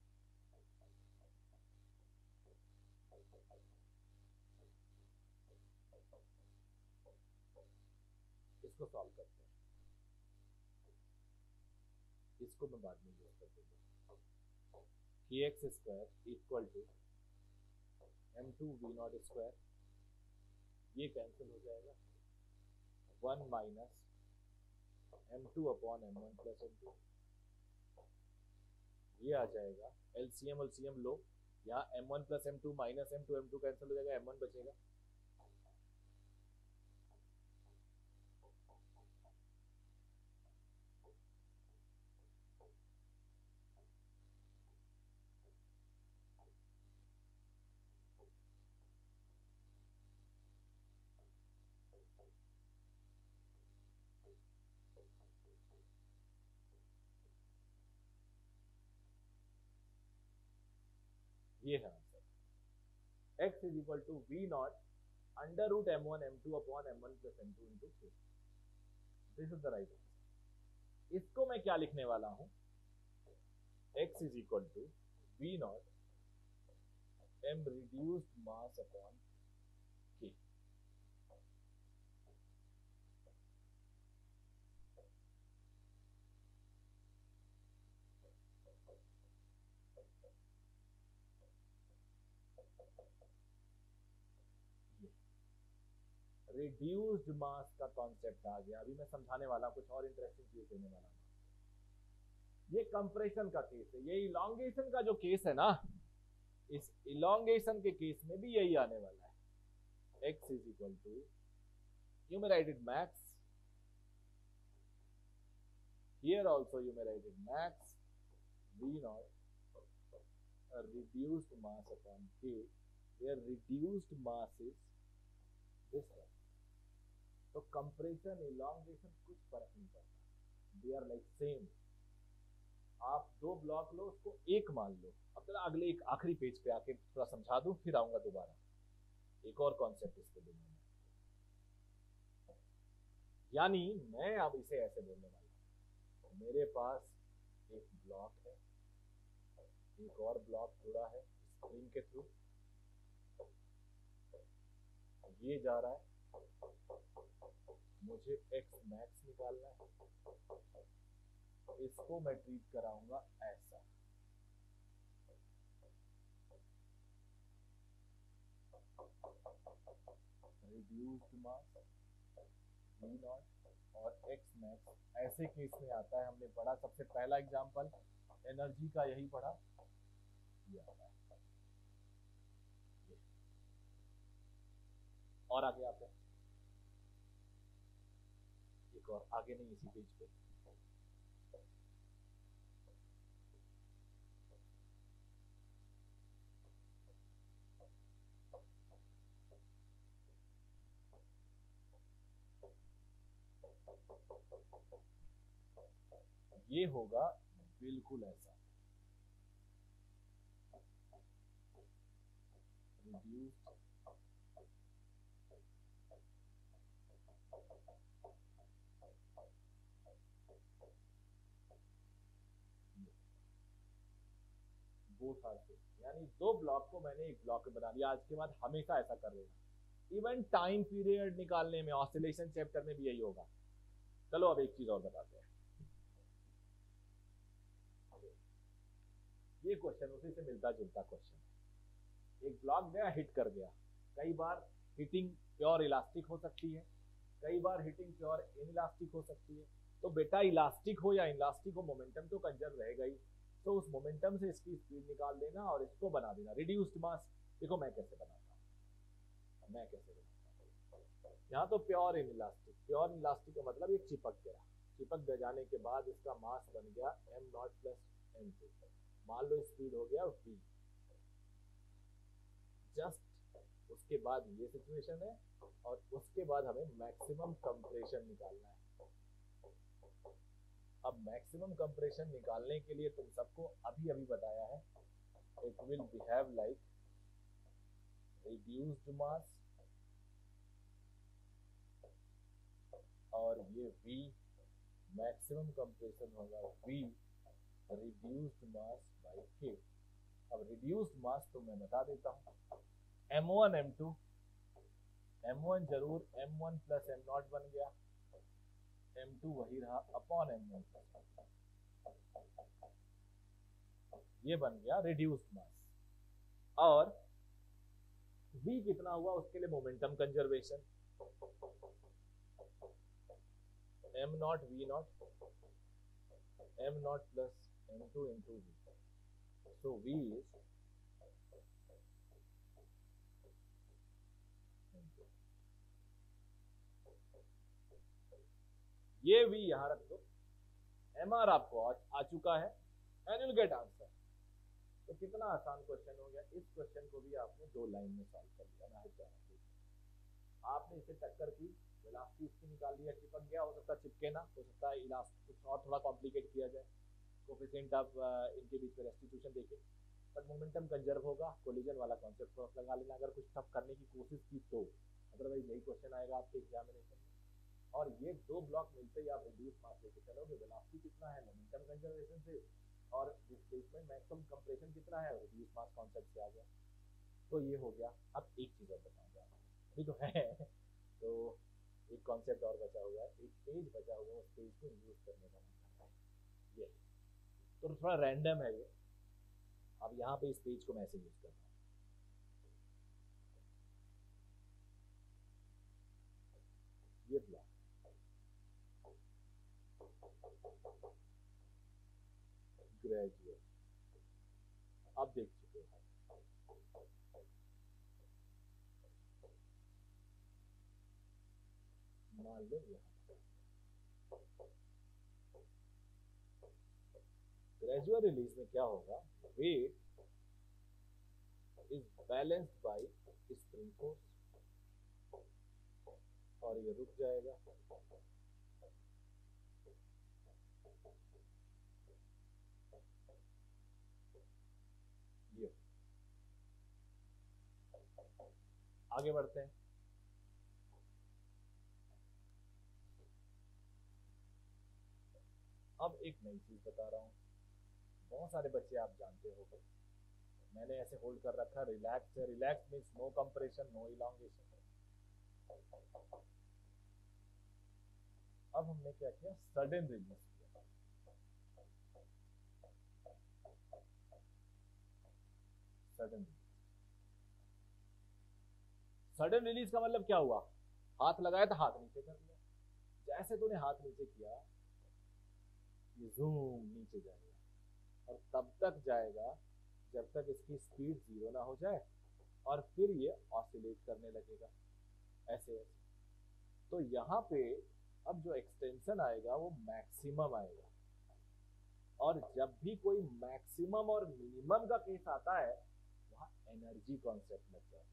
इसको सॉल्व करते हैं, इसको मैं बाद में यूज कर दूंगा। कि x square equal to m2v0 square, ये कैंसिल हो जाएगा, 1 minus m2 upon m1 plus m2, ये आ जाएगा एलसीएम लो, यहाँ m1 plus m2 minus m2 cancel हो जाएगा, m1 बचेगा। ये है answer, x is equal to V not under root m1 m2 upon m1 plus m2 into 3। This is the right answer. इसको मैं क्या लिखने वाला हूं, x is equal to V not m reduced mass upon k। Reduced mass का concept आ गया। अभी मैं समझाने वाला कुछ और इंटरेस्टिंग चीज देने वाला हूं। ये कंप्रेशन का केस है, ये इलॉन्गेशन का जो केस है ना, इस इलॉन्गेशन के केस में भी यही आने वाला है। x is equal to, you may write it max, here also you may write it max v naught reduced mass upon k, where reduced mass is this one। तो कंप्रेशन इलॉन्गेशन कुछ फर्क नहीं पड़ता, दे आर लाइक सेम। आप दो block लो, उसको एक मान लो। अब जरा अगले एक आखिरी पेज पे आके थोड़ा समझा दूं, फिर आऊंगा दोबारा एक और कॉन्सेप्ट इसको देने में। यानी मैं अब इसे ऐसे बोलने वाला हूं, मेरे पास एक ब्लॉक है, एक और ब्लॉक जुड़ा है स्प्रिंग के थ्रू, ये जा रहा है, मुझे x मैक्स निकालना है, इसको मैं ट्रीट कराऊंगा ऐसा। रिड्यूस्ड मास v नॉट और x मैक्स ऐसे केस में आता है। हमने पढ़ा सबसे पहला एग्जांपल एनर्जी का यही पढ़ा, ये आता है। और आगे आते हैं, एक और आगे नहीं, इसी पेज पे ये होगा बिल्कुल ऐसा, रिड्यूस्ड बोथ आर सेम। यानी दो ब्लॉक को मैंने एक ब्लॉक में बना लिया। आज के बाद हमेशा ऐसा कर लेना। इवन टाइम पीरियड निकालने में ऑसिलेशन चैप्टर में भी यही होगा। चलो अब एक चीज और बताते हैं। ये क्वेश्चन उसी से मिलता जुलता क्वेश्चन है। एक ब्लॉक गया, हिट कर गया। कई बार हिटिंग प्योर इलास्टिक हो सकती है, कई बार हिटिंग प्योर इनइलास्टिक हो सकती है। तो बेटा इलास्टिक हो या इनइलास्टिक हो, मोमेंटम तो कंजर्व रहेगा ही। तो उस मोमेंटम से इसकी स्पीड निकाल देना और इसको बना देना रिड्यूस्ड मास। देखो मैं कैसे बनाता हूँ, यहाँ तो प्योर इनइलास्टिक, प्योर इनइलास्टिक का मतलब ये चिपक गया, चिपक जाने के बाद इसका मास बन गया m नॉट प्लस m2। मान लो स्पीड हो गया v। जस्ट उसके बाद ये सिचुएशन है और उसके बाद हमें मैक्सिमम कंप्रेशन निकालना है। अब मैक्सिमम कंप्रेशन निकालने के लिए तुम सबको अभी अभी बताया है, it will behave like reduced mass और ये v मैक्सिमम कंप्रेशन होगा v reduced mass by k। अब रिड्यूस्ड मास तो मैं बता देता हूं, m1 m2, m1 जरूर m1 प्लस m0 बन गया, m2 वही रहा अपॉन m1 प्लस। ये बन गया रिड्यूस्ड मास। और v कितना हुआ उसके लिए momentum conservation, m not v not m not plus m2 into v, so v is ये v यहां रख दो, mr आपको आ चुका है एंड विल गेट आंसर। तो कितना आसान क्वेश्चन हो गया। इस क्वेश्चन को भी आपने 2 लाइन में सॉल्व कर लिया। आपने इसे टक्कर की, वेलोसिटी इसकी निकाल लिया, चिपक गया, हो सकता है चिपके ना, हो सकता है इलास्टिक कुछ और थोड़ा कॉम्प्लिकेट किया जाए, कोफिशिएंट ऑफ इनके बीच में रेस्टिट्यूशन देखे, बट मोमेंटम कंजर्व होगा। कोलिजन वाला कॉन्सेप्ट क्रॉस लगा लेना अगर कुछ टफ करने की कोशिश की तो, अदरवाइज यही क्वेश्चन आएगा आपके एग्जामिनेशन में। और ये 2 ब्लॉक मिलते ही आप रिड्यूस मास लेके चलोगे, वेलोसिटी कितना है मोमेंटम कंजर्वेशन से, और डिस्प्लेसमेंट मैक्सिमम कंप्रेशन कितना है रिड्यूस मास कॉन्सेप्ट से आ गया। तो ये हो गया। अब एक चीज और बताऊंगा अभी तो है तो एक कॉन्सेप्ट और बचा हुआ है, एक पेज बचा हुआ है, उस पेज को यूज करने का मन कर रहा है ये, तो थोड़ा रैंडम है ये। अब यहाँ पे इस पेज को मैं ऐसे यूज कर रहा हूँ, ये ब्लॉक ग्रेजुएट, अब देख चुके हैं। मान लो ग्रेजुअल रिलीज में क्या होगा, weight is balanced by spring force, और ये रुक जाएगा। ये आगे बढ़ते हैं। अब एक नई चीज बता रहा हूं, बहुत सारे बच्चे आप जानते हो, मैंने ऐसे होल्ड कर रखा, रिलैक्स है। Relax means no compression no elongation. अब हमने क्या किया, सडन रिलीज किया। सडन रिलीज का मतलब क्या हुआ, हाथ लगाया तो हाथ नीचे कर लिया, जैसे तूने हाथ नीचे किया ये जूम नीचे जाएगा, और तब तक जाएगा जब तक इसकी स्पीड 0 ना हो जाए, और फिर ये ऑसिलेट करने लगेगा ऐसे ऐसे। तो यहाँ पे अब जो एक्सटेंशन आएगा वो मैक्सिमम आएगा, और जब भी कोई मैक्सिमम और मिनिमम का केस आता है वहां एनर्जी कॉन्सेप्ट लग जाता है,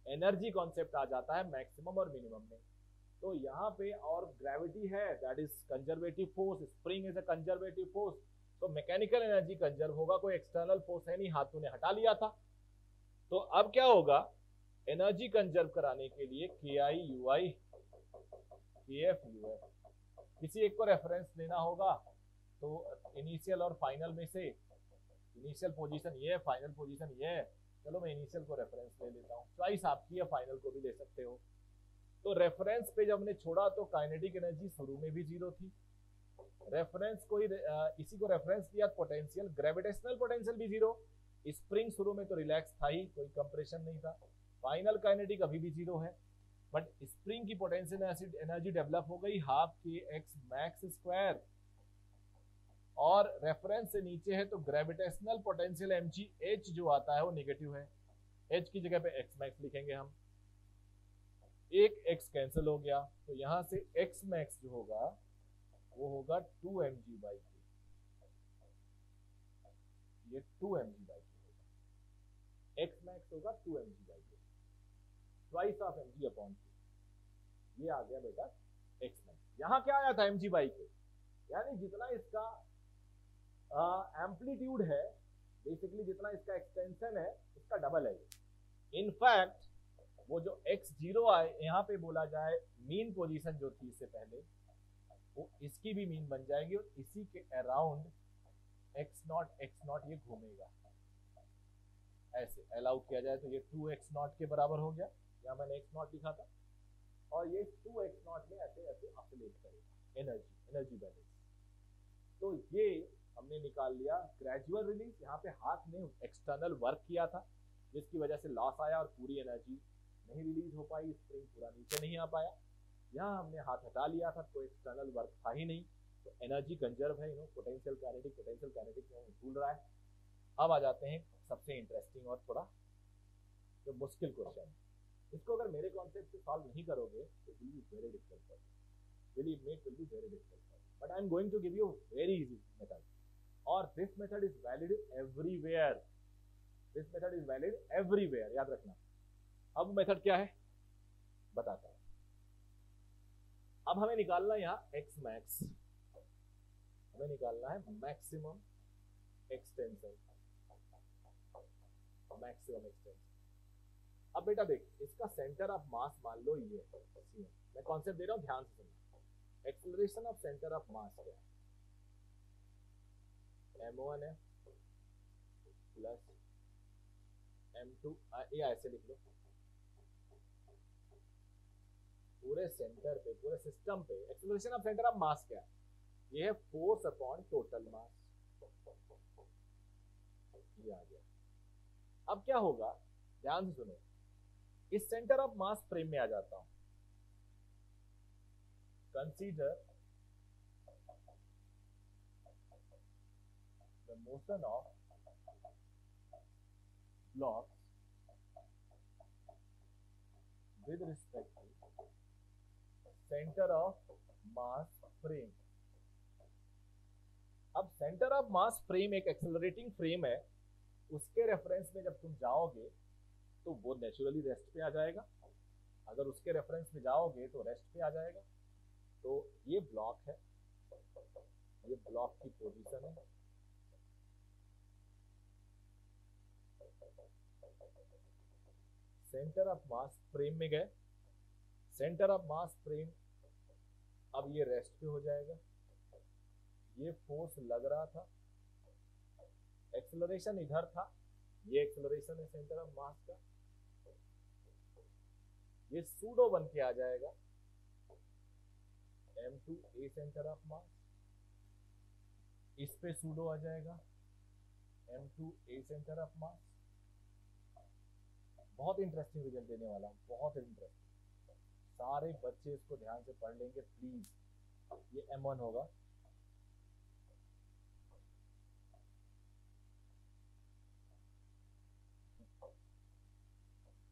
एनर्जी कॉन्सेप्ट आ जाता है मैक्सिमम और मिनिमम में। तो यहाँ पे और ग्रेविटी है, that is conservative force, spring is a conservative force, तो मैकेनिकल एनर्जी कंजर्व होगा, कोई एक्सटर्नल फोर्स है नहीं, हाथों ने हटा लिया था। तो अब क्या होगा, एनर्जी कंजर्व कराने के लिए के आई यू आई के एफ यू एफ, किसी एक को रेफरेंस लेना होगा। तो इनिशियल और फाइनल में से, इनिशियल पोजीशन ये है, फाइनल पोजीशन ये है, चलो मैं इनिशियल को रेफरेंस ले लेता हूँ, चॉइस आपकी है, फाइनल को भी ले सकते हो। तो रेफरेंस पे जब हमने छोड़ा तो काइनेटिक एनर्जी शुरू में भी 0 थी, रेफरेंस को ही इसी को रेफरेंस किया, पोटेंशियल ग्रेविटेशनल पोटेंशियल भी 0, स्प्रिंग शुरू में तो रिलैक्स था ही, कोई कंप्रेशन नहीं था, फाइनल काइनेटिक अभी भी 0 है, बट स्प्रिंग की पोटेंशियल एनर्जी डेवलप हो गई हाफ के एक्स मैक्स स्क्वायर, और रेफरेंस से नीचे है तो ग्रेविटेशनल पोटेंशियल mg h जो आता है वो नेगेटिव है, h की जगह पे x मैक्स लिखेंगे हम, एक x कैंसिल हो गया, तो यहां से x मैक्स जो होगा वो होगा 2mg/k, ये 2mg/k होगा, x मैक्स होगा 2mg/k, ट्वाइस ऑफ mg/k, ये आ गया बेटा x मैक्स। यहां क्या आया था mg/k, यानी जितना इसका एम्पलीट्यूड है, बेसिकली जितना इसका एक्सटेंशन है उसका डबल है ये। इनफैक्ट वो जो x0 आए यहाँ पे बोला जाए मीन पोजीशन जो थी इससे पहले, वो इसकी भी मीन बन जाएगी, और इसी के अराउंड x0 ये घूमेगा, ऐसे अलाउ किया जाए तो ये 2x0 के बराबर हो गया, यहाँ मैंने x0 लिखा था, और ये 2x0 में ऐसे ऐसे ऑसिलेट करेगा, एनर्जी बैलेंस। तो ये हमने निकाल लिया ग्रेजुअल रिलीज, यहाँ पे हाथ ने एक्सटर्नल वर्क किया था जिसकी वजह से लॉस आया और पूरी एनर्जी नहीं रिलीज हो पाई, स्प्रिंग पूरा नीचे नहीं आ पाया। यहाँ हमने हाथ हटा लिया था, कोई एक्सटर्नल वर्क था ही नहीं, तो एनर्जी कंजर्व है, पोटेंशियल काइनेटिक में भूल रहा है। अब आ जाते हैं सबसे इंटरेस्टिंग और थोड़ा जो मुश्किल क्वेश्चन है, इसको अगर मेरे कॉन्सेप्ट से सॉल्व नहीं करोगे तो will be very difficult for you, believe me it will be very difficult for you, but I am going to give you very easy method, और this method is valid everywhere, this method is valid everywhere, याद रखना। अब method क्या है बताता हूं। अब हमें निकालना है यहाँ एक्स मैक्स, हमें निकालना है मैक्सिमम एक्सटेंशन, मैक्सिमम एक्सटेंशन। अब बेटा देख, इसका सेंटर ऑफ मास मान लो ये है, मैं कॉन्सेप्ट दे रहा हूं, ध्यान से सुनना। एक्सेलरेशन ऑफ सेंटर ऑफ मास क्या है, m1 है प्लस m2, ये ऐसे लिख लो, पूरे सेंटर पे, पूरे सिस्टम पे एक्सेलरेशन ऑफ सेंटर ऑफ मास क्या है, ये है फोर्स अपॉन टोटल मास, ये आ गया। अब क्या होगा, ध्यान से सुनो, इस सेंटर ऑफ मास फ्रेम में आ जाता हूं। Consider the motion of blocks with respect to centre of mass frame. अब सेंटर ऑफ मास फ्रेम एक एक्सेलरेटिंग फ्रेम है, उसके रेफरेंस में जब तुम जाओगे तो वो नेचुरली रेस्ट पे आ जाएगा, अगर उसके रेफरेंस में जाओगे तो रेस्ट पे आ जाएगा। तो ये ब्लॉक है, ये ब्लॉक की पोजीशन है, सेंटर ऑफ मास फ्रेम में गए, सेंटर ऑफ मास फ्रेम, अब ये रेस्ट पे हो जाएगा, ये फोर्स लग रहा था, एक्सेलरेशन इधर था, ये एक्सेलरेशन है सेंटर ऑफ मास का, ये सूडो बन के आ जाएगा m2 a सेंटर ऑफ मास, इस पे सूडो आ जाएगा m2 a सेंटर ऑफ मास। बहुत इंटरेस्टिंग रिजल्ट देने वाला हूं, बहुत इंटरेस्टिंग, सारे बच्चे इसको ध्यान से पढ़ लेंगे प्लीज। ये m1 होगा,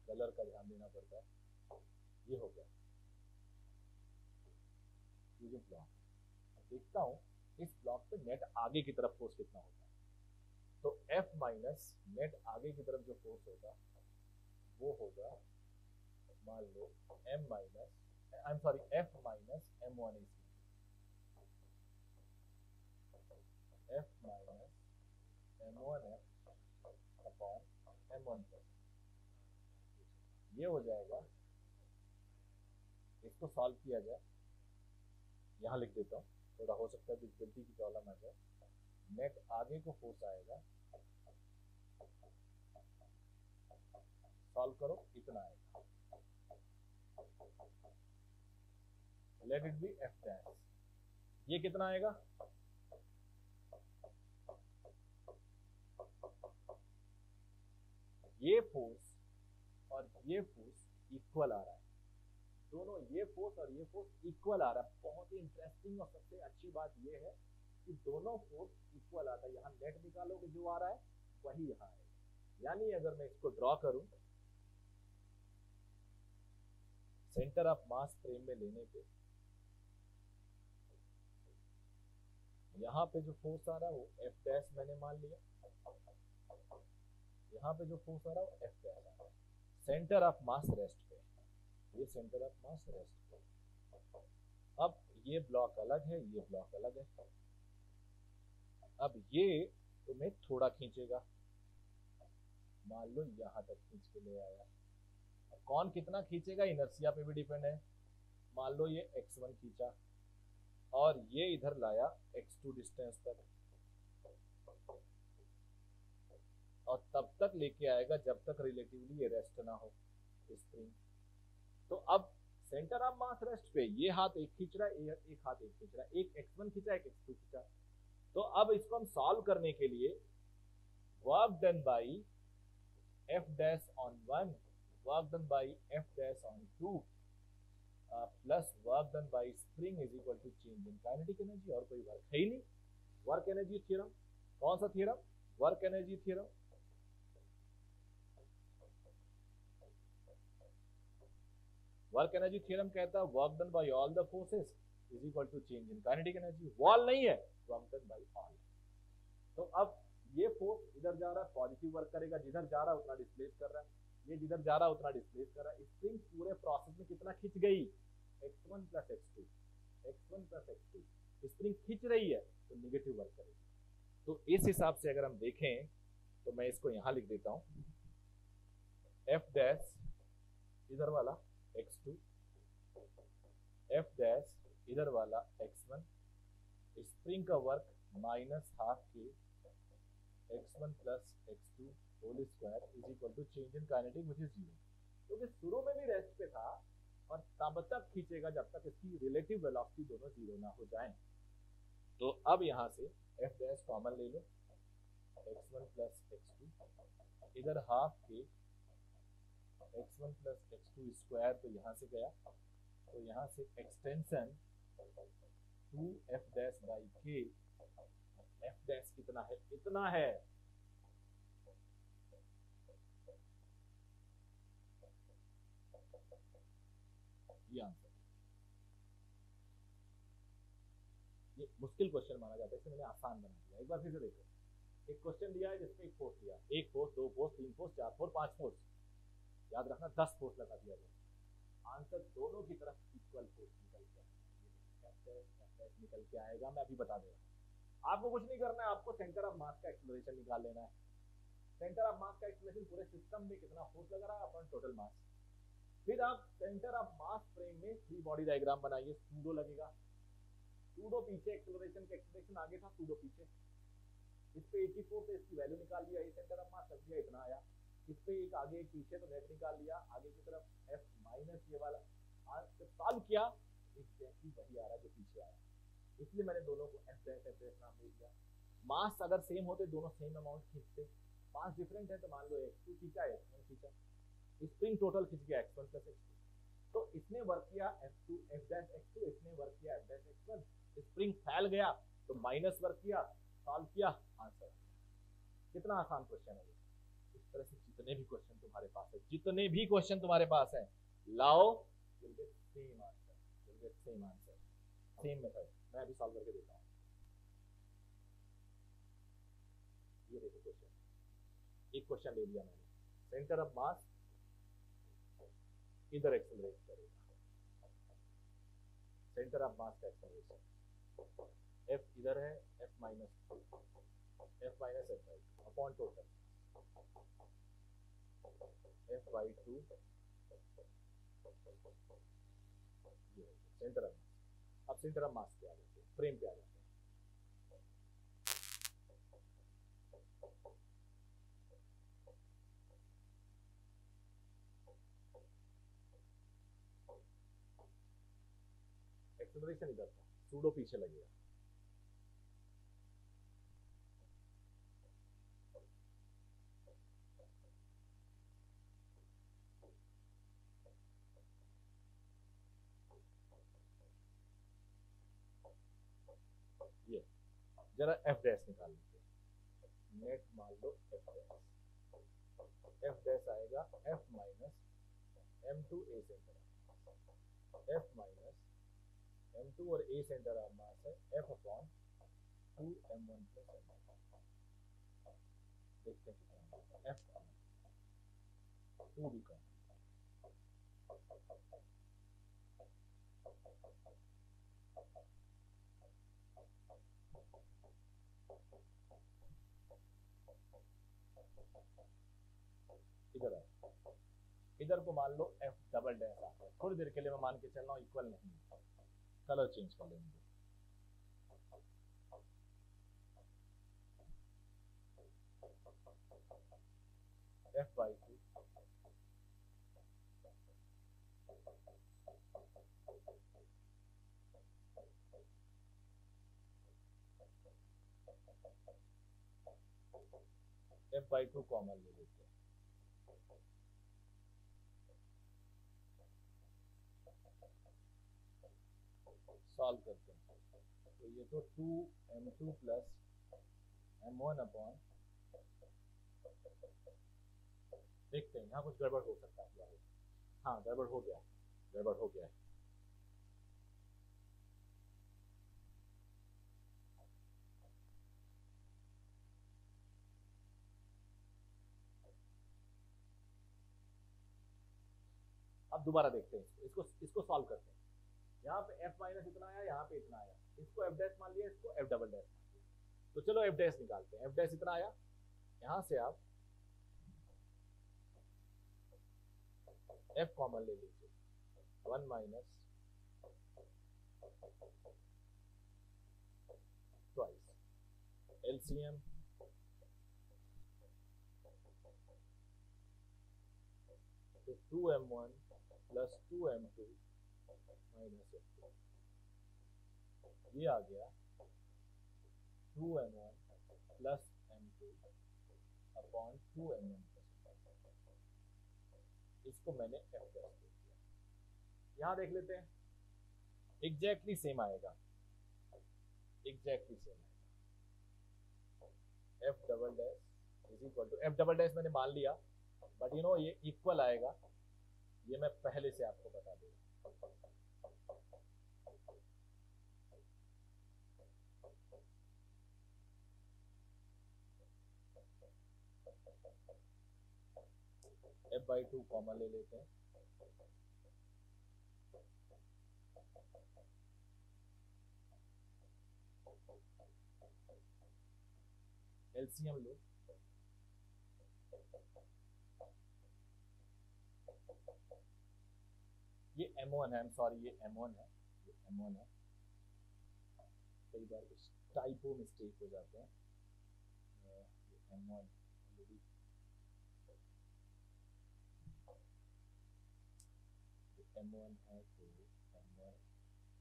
कलर का ध्यान देना पड़ता है, ये हो गया, ये जो ब्लॉक, देखता हूं इस ब्लॉक पे नेट आगे की तरफ फोर्स कितना होता है, तो F माइनस नेट आगे की तरफ जो फोर्स होगा वो होगा, मान लो m minus, I am sorry, F minus m1 AC, F minus m1F upon m1 plus, ये हो जाएगा। इसको सॉल्व किया जाए, यहां लिख देता हूं, थोड़ा हो सकता है कि गिनती की प्रॉब्लम आ जाए। नेट आगे को फोर्स आएगा, सॉल्व करो, इतना आएगा, let it be F dash, ये कितना आएगा, ये फोर्स और ये फोर्स इक्वल आ रहा है, दोनों ये फोर्स और ये फोर्स इक्वल आ रहा है। बहुत ही इंटरेस्टिंग और सबसे अच्छी बात ये है कि दोनों फोर्स इक्वल आता है, यहाँ नेट निकालोगे जो आ रहा है वही यहाँ आएगा। यानी अगर मैं इसको ड्रॉ करूं, सेंटर ऑफ मास फ्रेम में लेने पे यहाँ पे जो फोर्स आ रहा है वो एफ डैश मैंने मान लिया, यहाँ पे जो फोर्स आ रहा है वो एफ डैश आ रहा है, सेंटर ऑफ मास रेस्ट पे, ये सेंटर ऑफ मास रेस्ट पे। अब ये ब्लॉक अलग है, ये ब्लॉक अलग है, अब ये तुम्हें थोड़ा खींचेगा, मान लो यहां तक खींच के ले आया, अब कौन कितना खींचेगा इनर्शिया पे भी डिपेंड है, मान लो ये x1 खींचा और ये इधर लाया x2 डिस्टेंस तक, और तब तक लेके आएगा जब तक रिलेटिवली ये रेस्ट ना हो स्प्रिंग। तो अब सेंटर ऑफ मास रेस्ट पे ये हाथ एक खींच रहा है, एक हाथ एक खींच रहा है, एक x1 खींचा, एक x2 खींचा, तो अब इसको हम सॉल्व करने के लिए work done by F dash on 1, work done by F dash on 2 plus work done by spring is equal to change in kinetic energy. और कोई वर्क है ही नहीं। वर्क एनर्जी थ्योरम, कौन सा theorem? Work energy theorem. Work energy theorem कहता है work done by all the forces is equal to change in kinetic energy. Wall नहीं है, वर्क डन बाय ऑल। तो अब ये फोर्स इधर जा रहा है, पॉजिटिव वर्क करेगा, जिधर जा रहा है उतना डिस्प्लेस कर रहा है, ये जिधर जा रहा है उतना डिस्प्लेस कर रहा है। स्प्रिंग पूरे प्रोसेस में कितना खिंच गई? x1 plus x2, x1 plus x2। Spring खिंच रही है तो निगेटिव वर्क करेगी। तो इस हिसाब से अगर हम देखें तो मैं इसको यहां लिख देता हूं, एफ डैश इधर वाला x2, एफ डैश इधर वाला x1, स्प्रिंग का work minus half k x1 plus x2 whole square is equal to change in kinetic which is 0। क्योंकि शुरू में भी रेस्ट पे था और तब तक खींचेगा जब तक इसकी रिलेटिव वेलोसिटी दोनों जीरो ना हो जाएं। तो अब यहां से एफ डैश कॉमन ले लो, x1 प्लस x2, इधर half k x1 plus x2 square, तो यहां से गया, तो यहां से extension 2f dash by k, f dash कितना है? इतना है। ये आंसर। ये मुश्किल क्वेश्चन माना जाता है, इसलिए मैंने आसान बना दिया। एक बार फिर से देखो, एक क्वेश्चन दिया है जिसमें एक फोर्स दिया, एक फोर्स, दो फोर्स, तीन फोर्स, चार फोर्स, पांच फोर्स, याद रखना 10 फोर्स लगा दिया गया। आंसर दोनों की तरफ इक्वल फोर्स निकल के निकल के आएगा। मैं अभी बता दे रहा हूँ, आपको कुछ नहीं करना है, आपको सेंटर ऑफ मास का एक्सेलरेशन निकाल लेना है। सेंटर ऑफ मास का एक्सेलरेशन पूरे सिस्टम में कितना फोर्स लग रहा है अपन टोटल मास। फिर आप सेंटर ऑफ मास फ्रेम में फ्री बॉडी डायग्राम बनाइए, सूडो लगेगा, सूडो पीछे एक्सेलरेशन का एक्सप्रेशन आगे था, सूडो पीछे। इस पे 84 से इसकी वैल्यू निकाल लिया, ये सेंटर ऑफ मास लग गया, इतना आया। इस पे एक आगे एक पीछे, तो नेट निकाल लिया, आगे की तरफ एफ माइनस ये वाला। आज जब सॉल्व किया एग्जैक्टली वही आ रहा है जो पीछे आया, इसलिए मैंने दोनों को एफ डैश नाम दे दिया। मास अगर सेम होते दोनों सेम अमाउंट खींचते, मास डिफरेंट है तो मान लो x2 खींचा, x1 खींचा, स्प्रिंग टोटल खींच गया x1 प्लस x2। तो इसने वर्क किया f2 f डैश x2, इसने वर्क किया f डैश x1, स्प्रिंग फैल गया तो माइनस वर्क किया, सॉल्व किया, आंसर। कितना आसान क्वेश्चन है ये। इस तरह से जितने भी क्वेश्चन तुम्हारे पास है, जितने भी क्वेश्चन तुम्हारे पास है, लाओ, you'll get same answer, you'll get same answer, same method। मैं अभी सॉल्व करके देता हूँ। ये देखो क्वेश्चन, एक क्वेश्चन ले लिया मैंने, सेंटर ऑफ मास इधर एक्सेलरेट करेगा, सेंटर ऑफ मास का एक्सेलरेशन एफ इधर है, F minus F upon total F by 2, centre of मास। अब सेंटर ऑफ मास पे आ जाते हैं, फ्रेम पे आ जाते हैं। एक्सेलरेशन इधर था, सूडो पीछे लगेगा, ये जरा एफ डैश निकाल लीजिए, नेट मान लो एफ डैश आएगा F minus m2 a centre, F minus m2 और a सेंटर ऑफ मास है f upon 2m1 plus m1। देखते हैं कितना f 2 भी कम, इधर है, इधर को मान लो f डबल डैश आता है। थोड़ी देर के लिए मैं मान के चल रहा हूँ इक्वल नहीं, कलर चेंज कर लेंगे। f by 2 f F/2 common ले लेते हैं। सॉल्व करते हैं तो ये तो 2m2 प्लस m1 अपॉन, देखते हैं यहाँ कुछ गड़बड़ हो सकता है। हाँ गड़बड़ हो गया, गड़बड़ हो गया है। अब दोबारा देखते हैं इसको इसको सॉल्व करते हैं। यहाँ पे f माइनस इतना आया, यहाँ पे इतना आया, इसको f डैश मान लिया, इसको f डबल डैश मान लिया। तो चलो f डैश निकालते हैं। f डैश इतना आया, यहाँ से आप f कॉमन ले लीजिए, 1 माइनस ट्वाइस LCM तो 2m1 plus 2m2 minus f2, ये आ गया 2m1 plus m2 upon 2m1 plus, इसको मैंने f डैश दे दिया। यहाँ देख लेते हैं, एग्जैक्टली सेम आएगा, एग्जैक्टली सेम आएगा। f double dash is equal to, f double dash मैंने मान लिया, बट यू नो ये इक्वल आएगा, ये मैं पहले से आपको बता दूंगा। f/2 कॉमन ले लेते हैं, LCM लो, ये m1 है, सॉरी ये m1 है, ये m1 है। कई बार कुछ टाइपो मिस्टेक हो जाते हैं। ये m1 ऑलरेडी, m1 है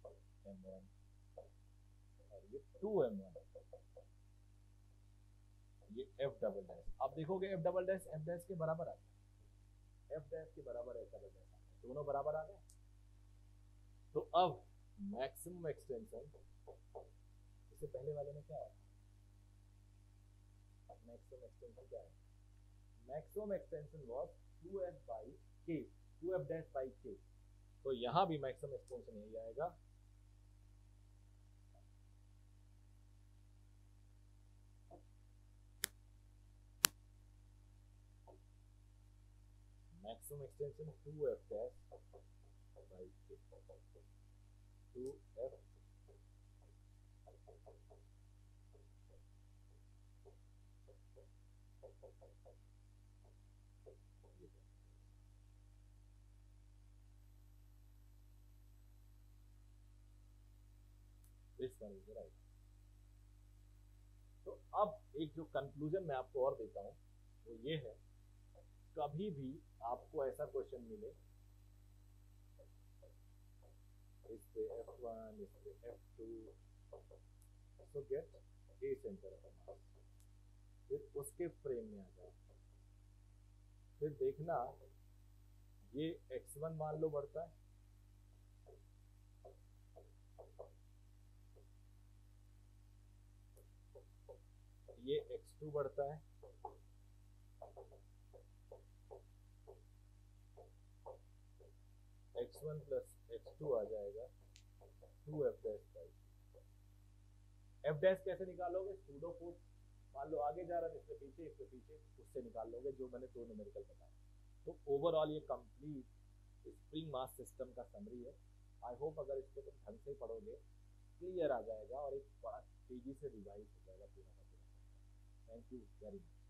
तो m1 और ये 2m1, ये f डबल डैश। आप देखोगे f double dash f dash के बराबर आ गया, f डैश के बराबर f डबल डैश, दोनों बराबर आ गए। तो अब मैक्सिमम एक्सटेंशन, इससे पहले वाले में क्या है, मैक्सिमम एक्सटेंशन क्या है, maximum extension was 2f by k, 2f dash by k। तो यहाँ भी मैक्सिमम एक्सटेंशन यही आएगा, maximum extension 2f dash by k, 2f this one is right. तो अब एक जो कंक्लूजन मैं आपको और देता हूं वो ये है, कभी भी आपको ऐसा क्वेश्चन मिले इस पे f1, इस पे f2, so get a center of mass, फिर उसके फ्रेम में आ जाओ, फिर देखना ये x1 मान लो बढ़ता है, ये x2 बढ़ता है, x1 प्लस x2 आ जाएगा 2f dash by. f dash कैसे निकालोगे, सूडो फोर्स मान लो आगे जा रहा है, इसके पीछे उससे निकाल लोगे, जो मैंने दो न्यूमेरिकल बताया। तो ओवरऑल ये कंप्लीट स्प्रिंग मास सिस्टम का समरी है। आई होप अगर इसको तुम ढंग से पढ़ोगे क्लियर आ जाएगा और एक बड़ा तेजी से रिवाइज हो जाएगा पूरा का पूरा। Thank you very much.